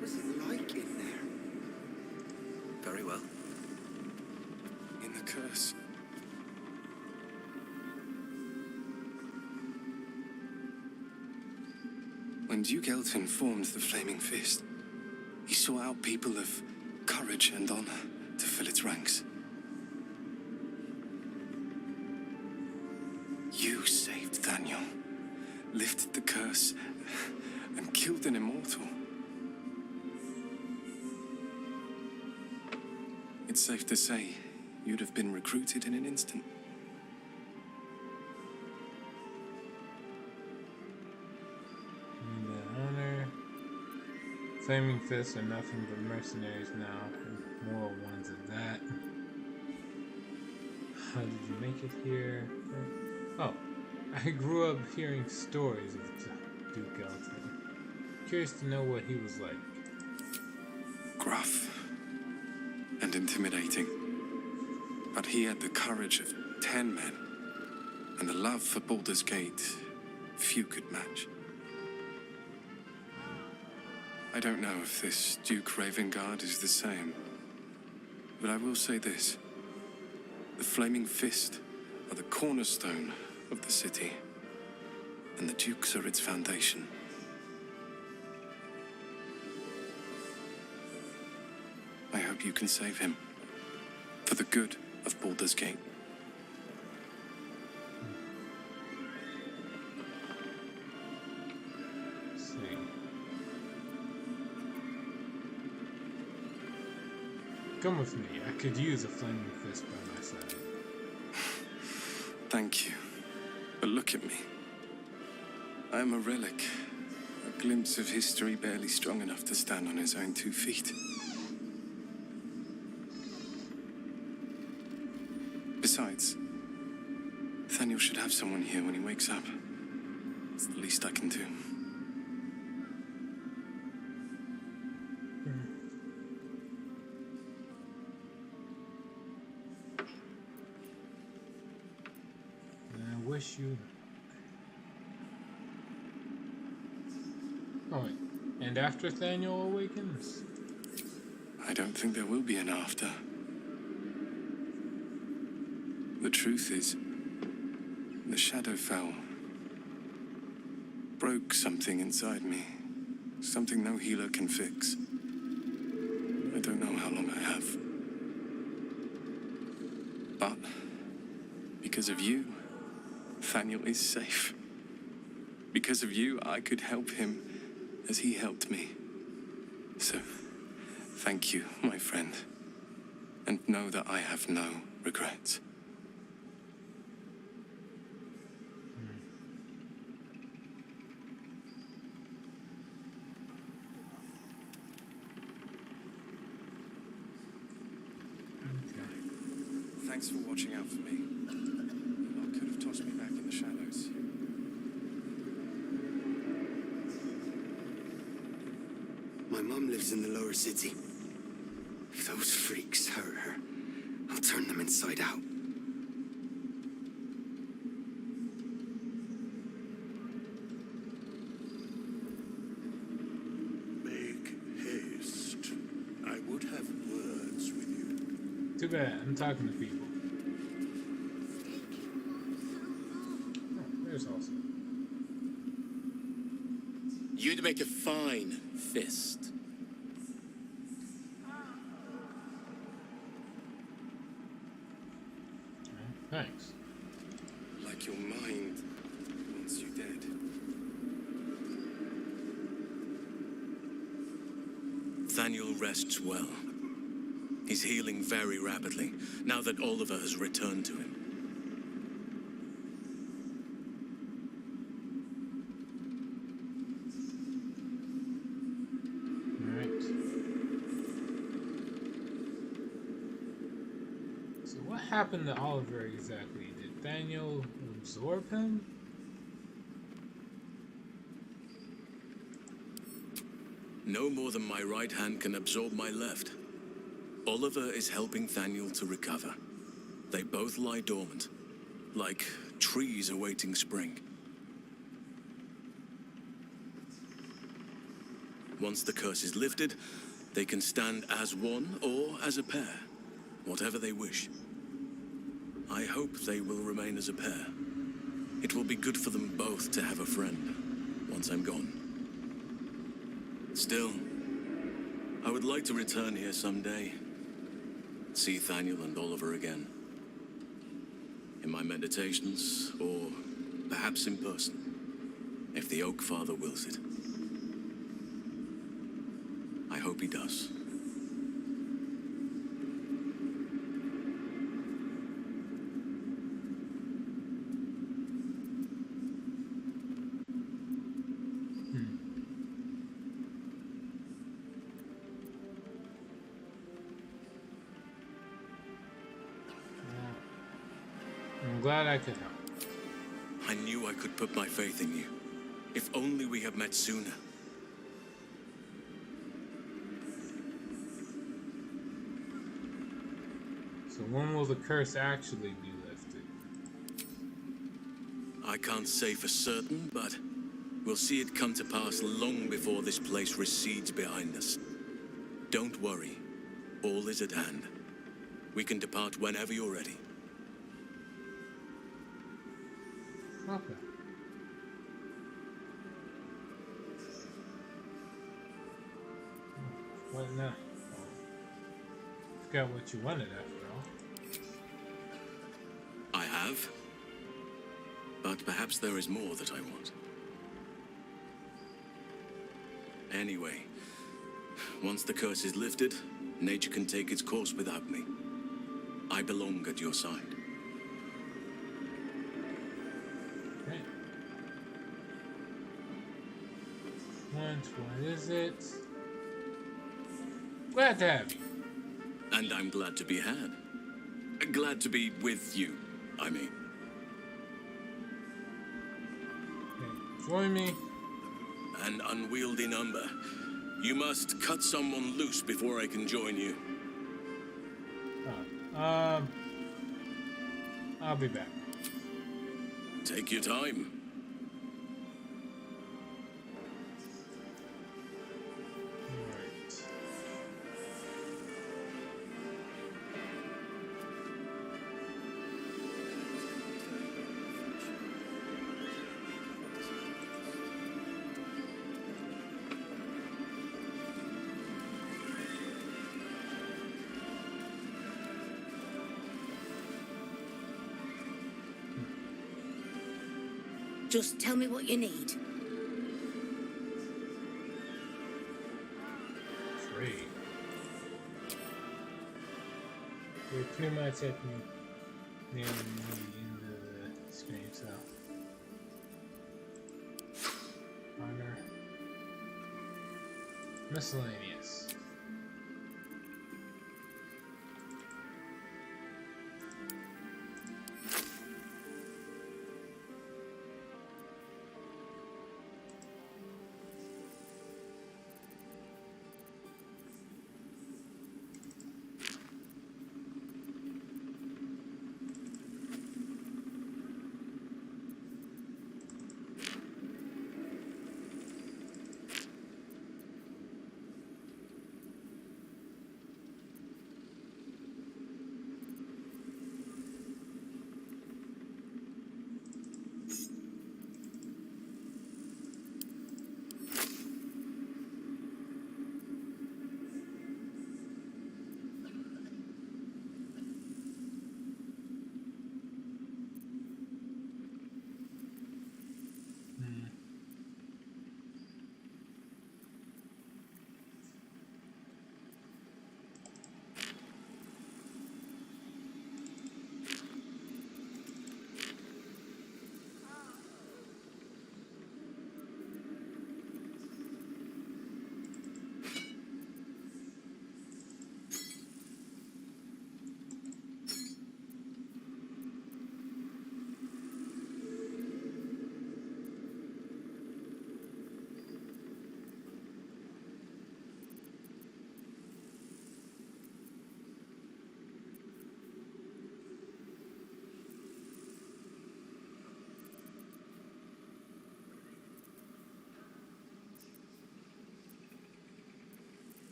What's it like in there? Very well. In the curse. When Duke Elton formed the Flaming Fist, he sought out people of courage and honor to fill its ranks. You saved Daniel, lifted the curse, and killed an immortal. It's safe to say you'd have been recruited in an instant. And the honor. Flaming Fists are nothing but mercenaries now, and moral ones at that. How did you make it here? Oh, I grew up hearing stories of Duke Elton. Curious to know what he was like. Gruff and intimidating. But he had the courage of 10 men, and the love for Baldur's Gate few could match. I don't know if this Duke Ravengard is the same, but I will say this. The Flaming Fist are the cornerstone of the city, and the Dukes are its foundation. I hope you can save him, for the good of Baldur's Gate. Let's see. Come with me. I could use a Flaming Fist by my side. Thank you. But look at me. I am a relic. A glimpse of history barely strong enough to stand on his own 2 feet. Besides, Nathaniel should have someone here when he wakes up. It's the least I can do. I wish you... Oh, wait. And after Nathaniel awakens? I don't think there will be an after. The truth is, the Shadowfell broke something inside me. Something no healer can fix. I don't know how long I have. But, because of you, Nathaniel is safe. Because of you, I could help him as he helped me. So, thank you, my friend. And know that I have no regrets. Thanks for watching out for me. The lot could have tossed me back in the shadows. My mum lives in the lower city. If those freaks hurt her, I'll turn them inside out. Make haste. I would have words with you. Too bad. I'm talking to people. Oh, there's Halson. You'd make a fine fist. Thanks. Like your mind wants you dead. Nathaniel rests well. He's healing very rapidly, now that Oliver has returned to him. Alright. So what happened to Oliver exactly? Did Daniel absorb him? No more than my right hand can absorb my left. Oliver is helping Thaniel to recover. They both lie dormant, like trees awaiting spring. Once the curse is lifted, they can stand as one or as a pair, whatever they wish. I hope they will remain as a pair. It will be good for them both to have a friend once I'm gone. Still, I would like to return here someday. See Thaniel and Oliver again. In my meditations, or perhaps in person, if the Oak Father wills it. I hope he does. I'm glad I could help. I knew I could put my faith in you. If only we had met sooner. So when will the curse actually be lifted? I can't say for certain, but we'll see it come to pass long before this place recedes behind us. Don't worry. All is at hand. We can depart whenever you're ready. Okay. What now? Oh. Forgot what you wanted after all. I have. But perhaps there is more that I want. Anyway, once the curse is lifted, nature can take its course without me. I belong at your side. Okay. What is it? Glad to have you. And I'm glad to be had. Glad to be with you, I mean. Okay. Join me. An unwieldy number. You must cut someone loose before I can join you. Oh, I'll be back. Take your time. Just tell me what you need. 3. They pretty much had me nailing me into the screen, so. Honor. Miscellaneous.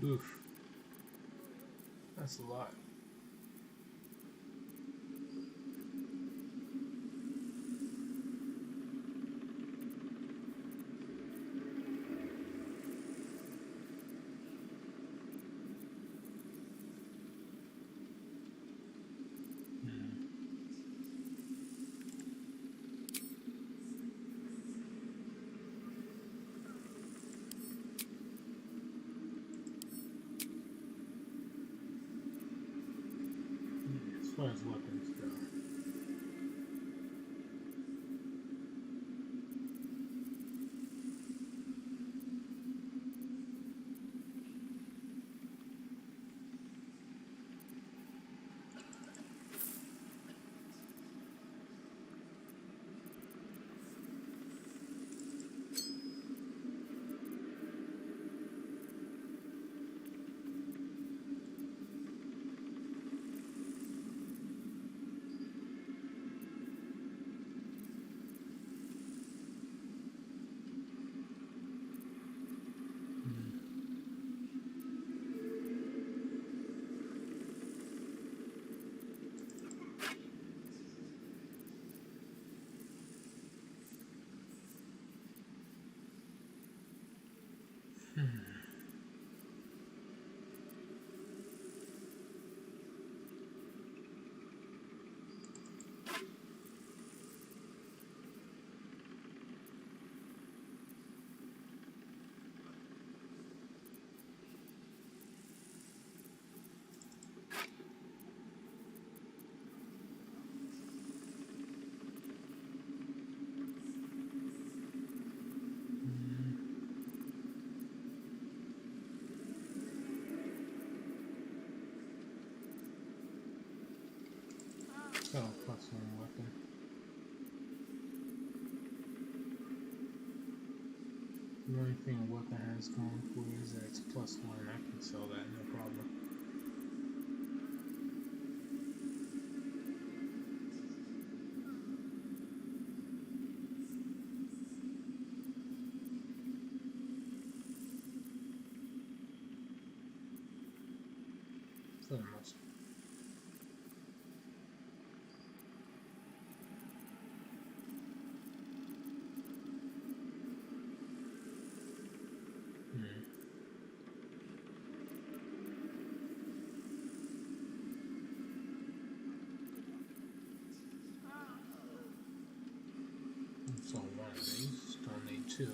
Oof. That's a lot. As far as weapons go. Oh, plus one weapon. The only thing a weapon has going for it is that it's plus one. I can sell that, no problem. For the most part. So one of these, still need two.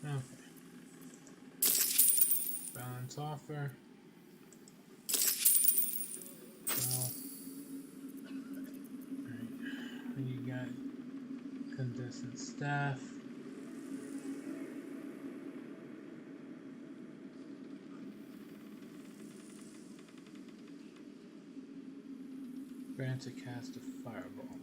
Okay. Balance offer. Well, alright. Then you got Condescent Staff. Grant to cast a fireball.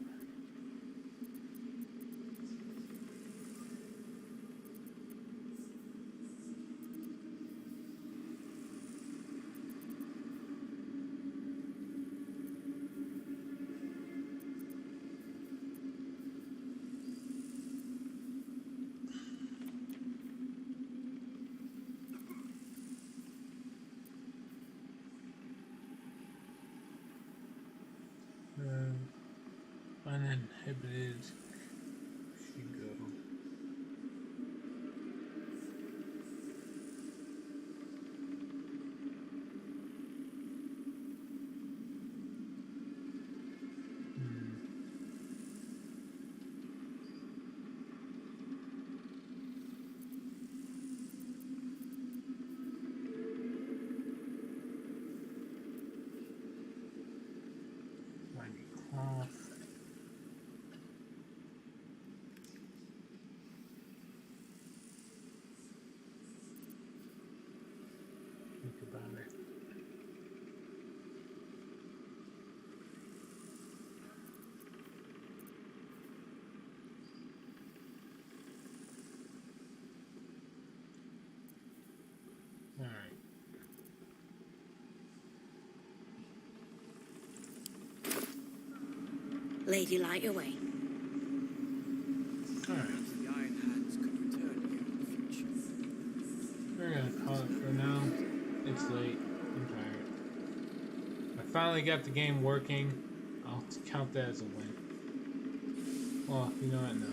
Uninhibited Shigo. Mighty Cloth. Think about it. Lady Light away. Alright. We're gonna call it for now. It's late. I'm tired. I finally got the game working. I'll count that as a win. Well, you know what? No.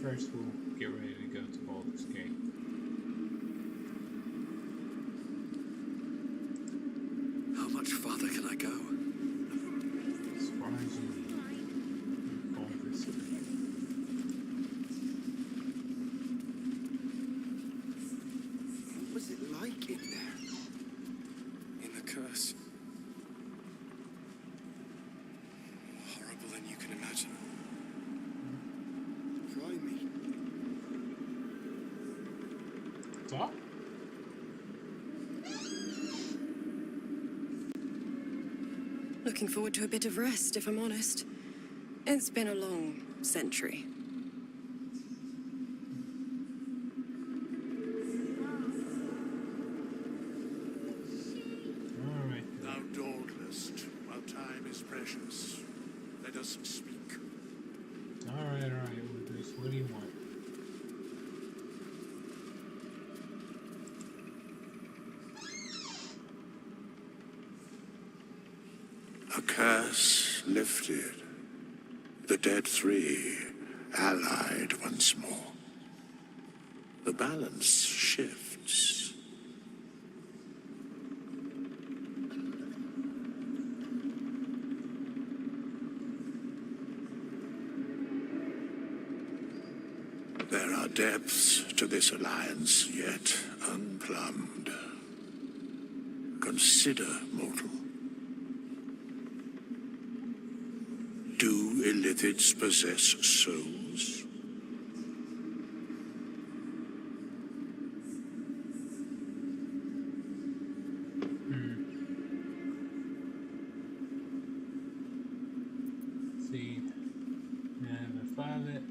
First, we'll get ready to go to Baldur's Gate. How much farther can I go? As far as you need. Baldur's Gate. What was it like in there? In the curse. Horrible than you can imagine. Try me. Talk? Looking forward to a bit of rest, if I'm honest. It's been a long century. Alright. Thou dawdlest, while time is precious. Let us speak. Alright, Lucas. What do you want? A curse lifted. The dead three allied once more. The balance shifts. There are depths to this alliance yet unplumbed. Consider, mortal. Do Illithids possess souls? See. Never thought it.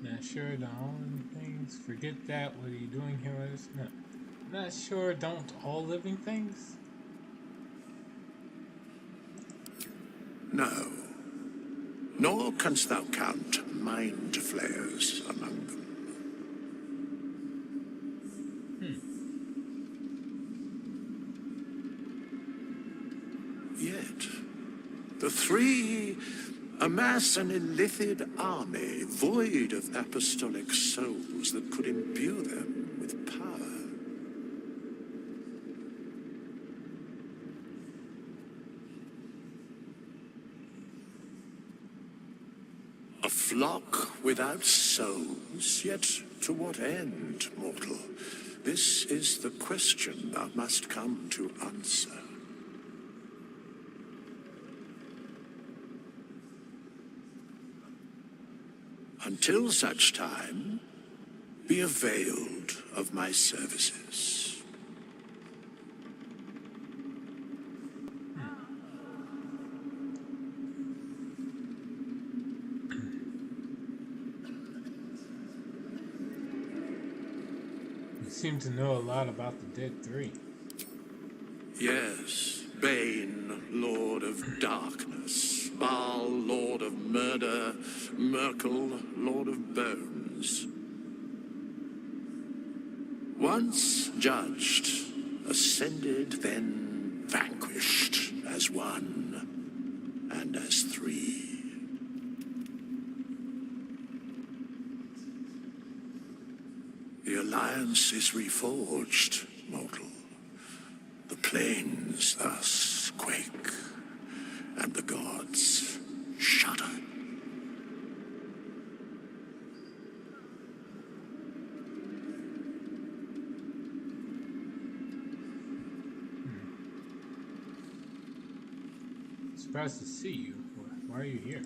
Not sure don't own things. Forget that. What are you doing here with us? No. Not sure don't all living things? No. Nor canst thou count mind flayers among them. Yet, the three amass an Illithid army void of apostolic souls that could imbue them with power. A flock without souls, yet to what end, mortal? This is the question thou must come to answer. Until such time, be availed of my services. You seem to know a lot about the Dead Three. Yes, Bane, Lord of Darkness, Baal, Lord of Murder, Merkel, Lord of Bones. Once judged, ascended, then vanquished as one and as three. The alliance is reforged, mortal. The plains thus quake, and the gods shudder. Surprised to see you. Why are you here?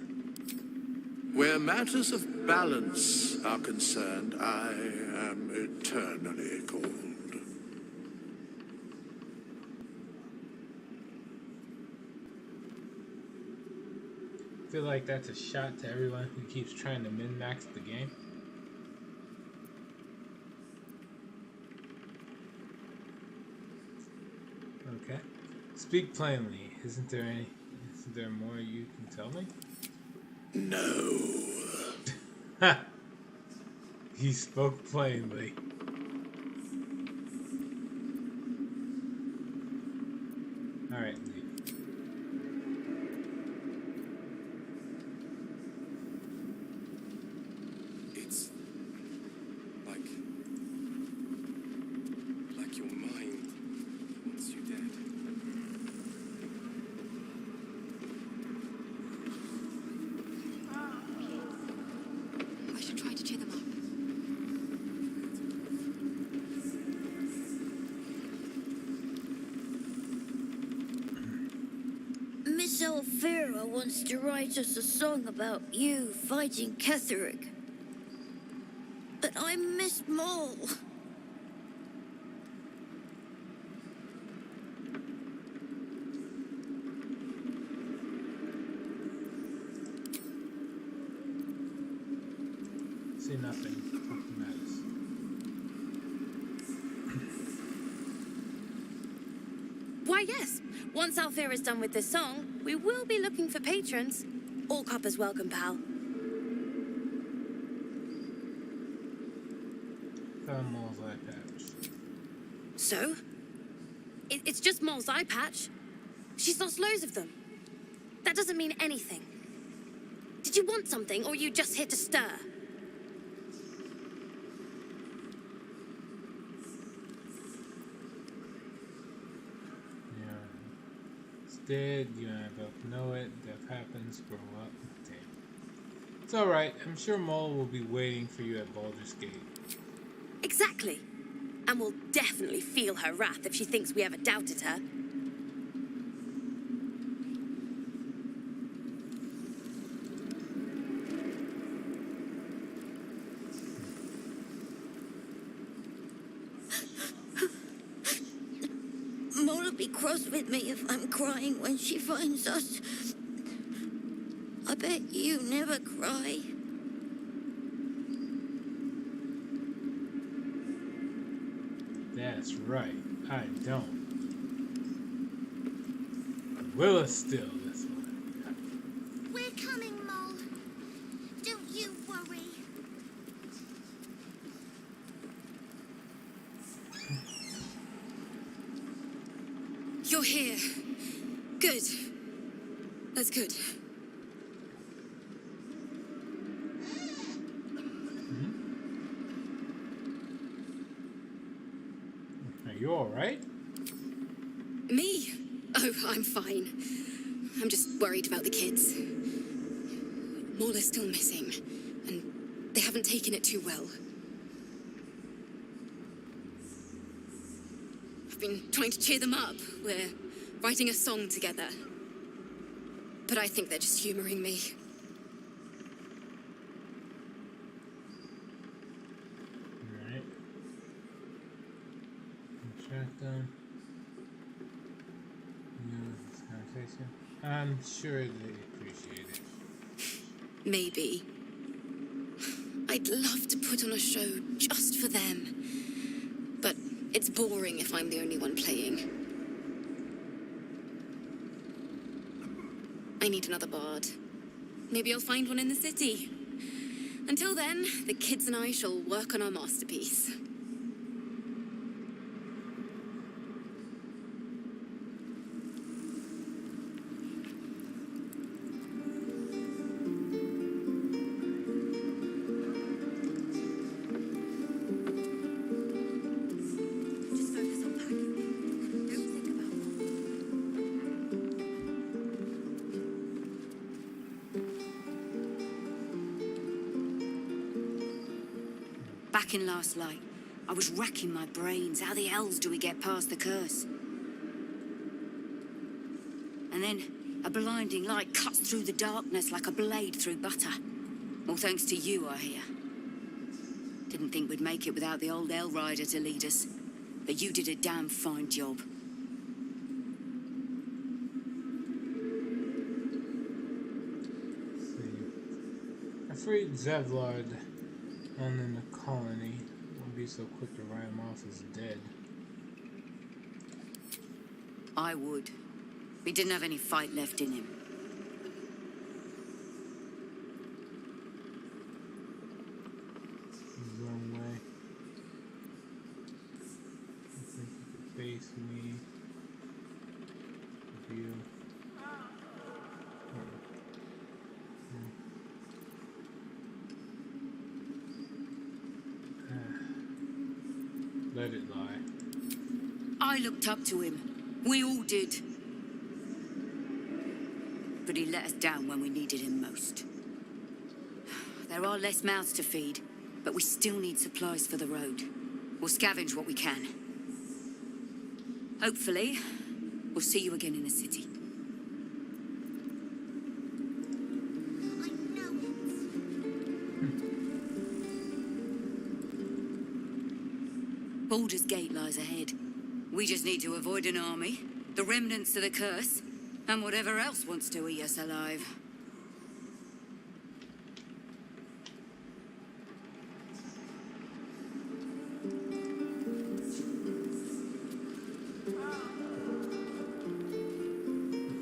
Where matters of balance are concerned, I am eternally cold. I feel like that's a shot to everyone who keeps trying to min-max the game. Okay. Speak plainly. Isn't there more you can tell me? No. Ha! He spoke plainly. Alright, leave. It's like your mind wants you dead. I should try to cheer them up. Miss Elvira wants to write us a song about you fighting Ketheric. But I miss Maul. Say nothing. Fucking matters. Why, yes. Once Alfira's done with this song, we will be looking for patrons. All coppers welcome, pal. Found Maul's eye patch. So? It's just Maul's eye patch. She's lost loads of them. That doesn't mean anything. Did you want something, or are you just here to stir? Dead, you and I both know it. Death happens, grow up. Damn. It's alright. I'm sure Maul will be waiting for you at Baldur's Gate. Exactly. And we'll definitely feel her wrath if she thinks we ever doubted her. Maul will be cross with me if I'm crying when she finds us. I bet you never cry. That's right. I don't. Willa still this one. We're coming, Maul. Don't you worry. You're here. Good. That's good. Are you alright? Me? Oh, I'm fine. I'm just worried about the kids. Maul is still missing, and they haven't taken it too well. I've been trying to cheer them up. We're writing a song together. But I think they're just humoring me. Alright. Track them. This conversation. I'm sure they appreciate it. Maybe. I'd love to put on a show just for them. But it's boring if I'm the only one playing. I need another bard. Maybe I'll find one in the city. Until then, the kids and I shall work on our masterpiece. Back in Last Light, I was racking my brains. How the hells do we get past the curse? And then a blinding light cuts through the darkness like a blade through butter. All thanks to you, I hear. Didn't think we'd make it without the old Hell Rider to lead us. But you did a damn fine job. I freed Zevlard on in the colony. Won't be so quick to write him off as dead. I would. He didn't have any fight left in him. face me. View. Let it lie. I looked up to him. We all did. But he let us down when we needed him most. There are less mouths to feed, but we still need supplies for the road. We'll scavenge what we can. Hopefully, we'll see you again in the city. Baldur's Gate lies ahead. We just need to avoid an army, the remnants of the curse, and whatever else wants to eat us alive.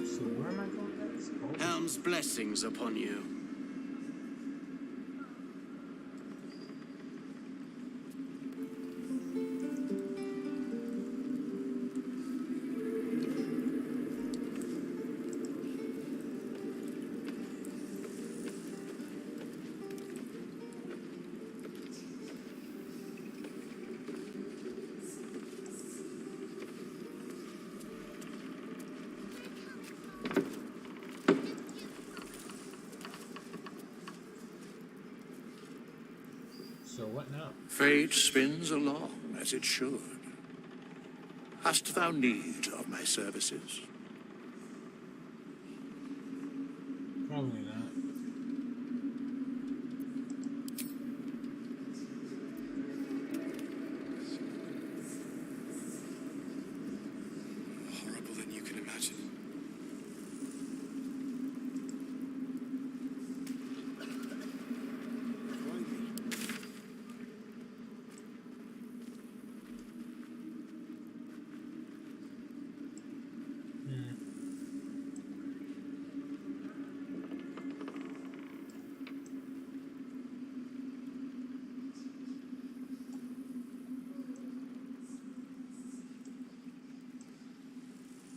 So where am I going next? Oh. Helm's blessings upon you. So what now? Fate spins along as it should. Hast thou need of my services? Probably not. Horrible than you can imagine.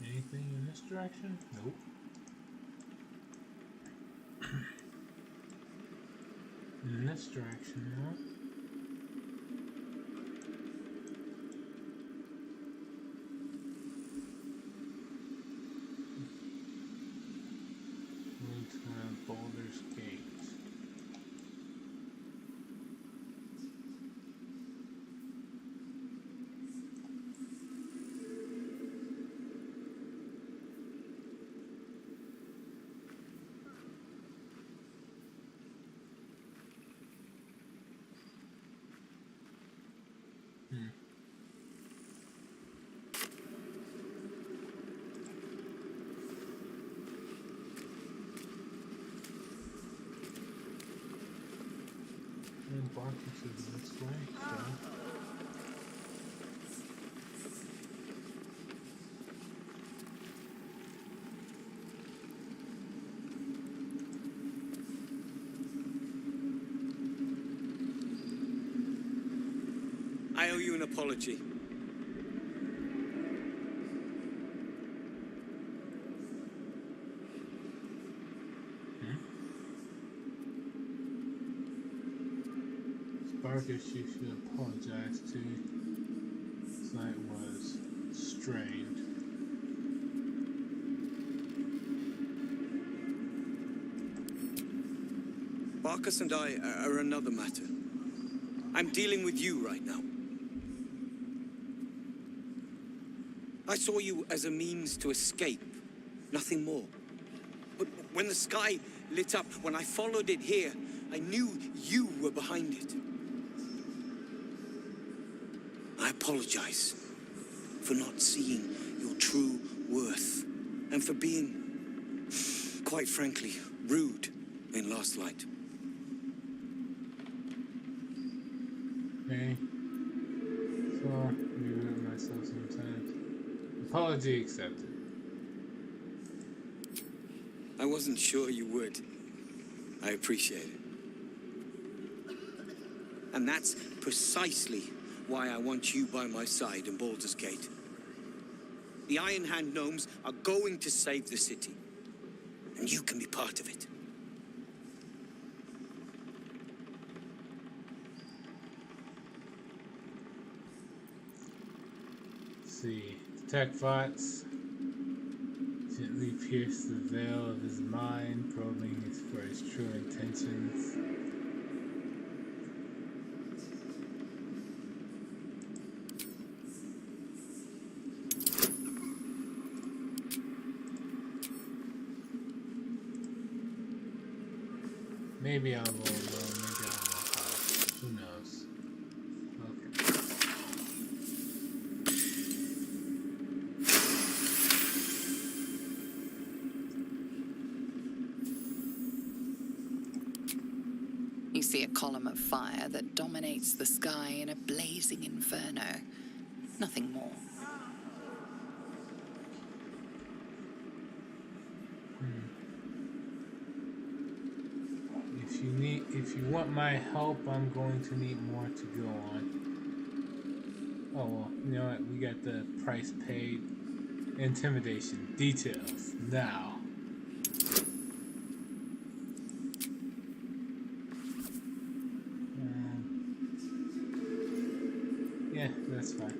Anything in this direction? Nope. In this direction, huh? Into Baldur's Gate. And Barkus is this way, so. I owe you an apology. Barkus, you should apologize to. Sight was strained. Barkus and I are another matter. I'm dealing with you right now. I saw you as a means to escape, nothing more. But when the sky lit up, when I followed it here, I knew you were behind it. I apologize for not seeing your true worth and for being, quite frankly, rude in Last Light. Okay. So, rewrote myself sometimes. Apology accepted. I wasn't sure you would. I appreciate it. And that's precisely why I want you by my side in Baldur's Gate. The Iron Hand gnomes are going to save the city. And you can be part of it. Let's see. Tech bots gently pierce the veil of his mind, probing for his true intentions. Maybe I'll roll low, maybe I'll roll high. Who knows? Okay. You see a column of fire that dominates the sky in a blazing inferno. Nothing more. If you want my help, I'm going to need more to go on. Oh well, you know what? We got the price paid. Intimidation details now. Yeah, that's fine.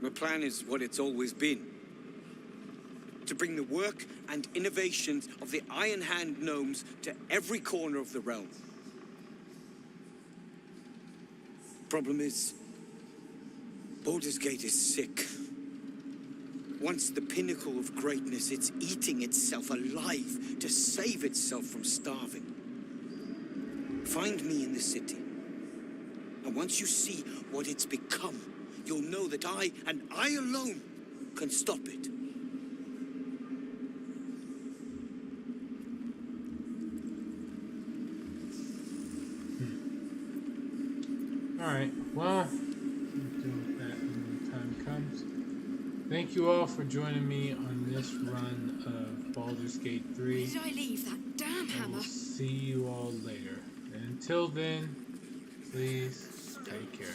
My plan is what it's always been. To bring the work and innovations of the Iron Hand gnomes to every corner of the realm. Problem is, Baldur's Gate is sick. Once the pinnacle of greatness, it's eating itself alive to save itself from starving. Find me in the city. And once you see what it's become, you'll know that I, and I alone, can stop it. Alright, well, we'll deal with that when the time comes. Thank you all for joining me on this run of Baldur's Gate 3. Where did I leave that damn hammer? We'll see you all later. And until then, please take care.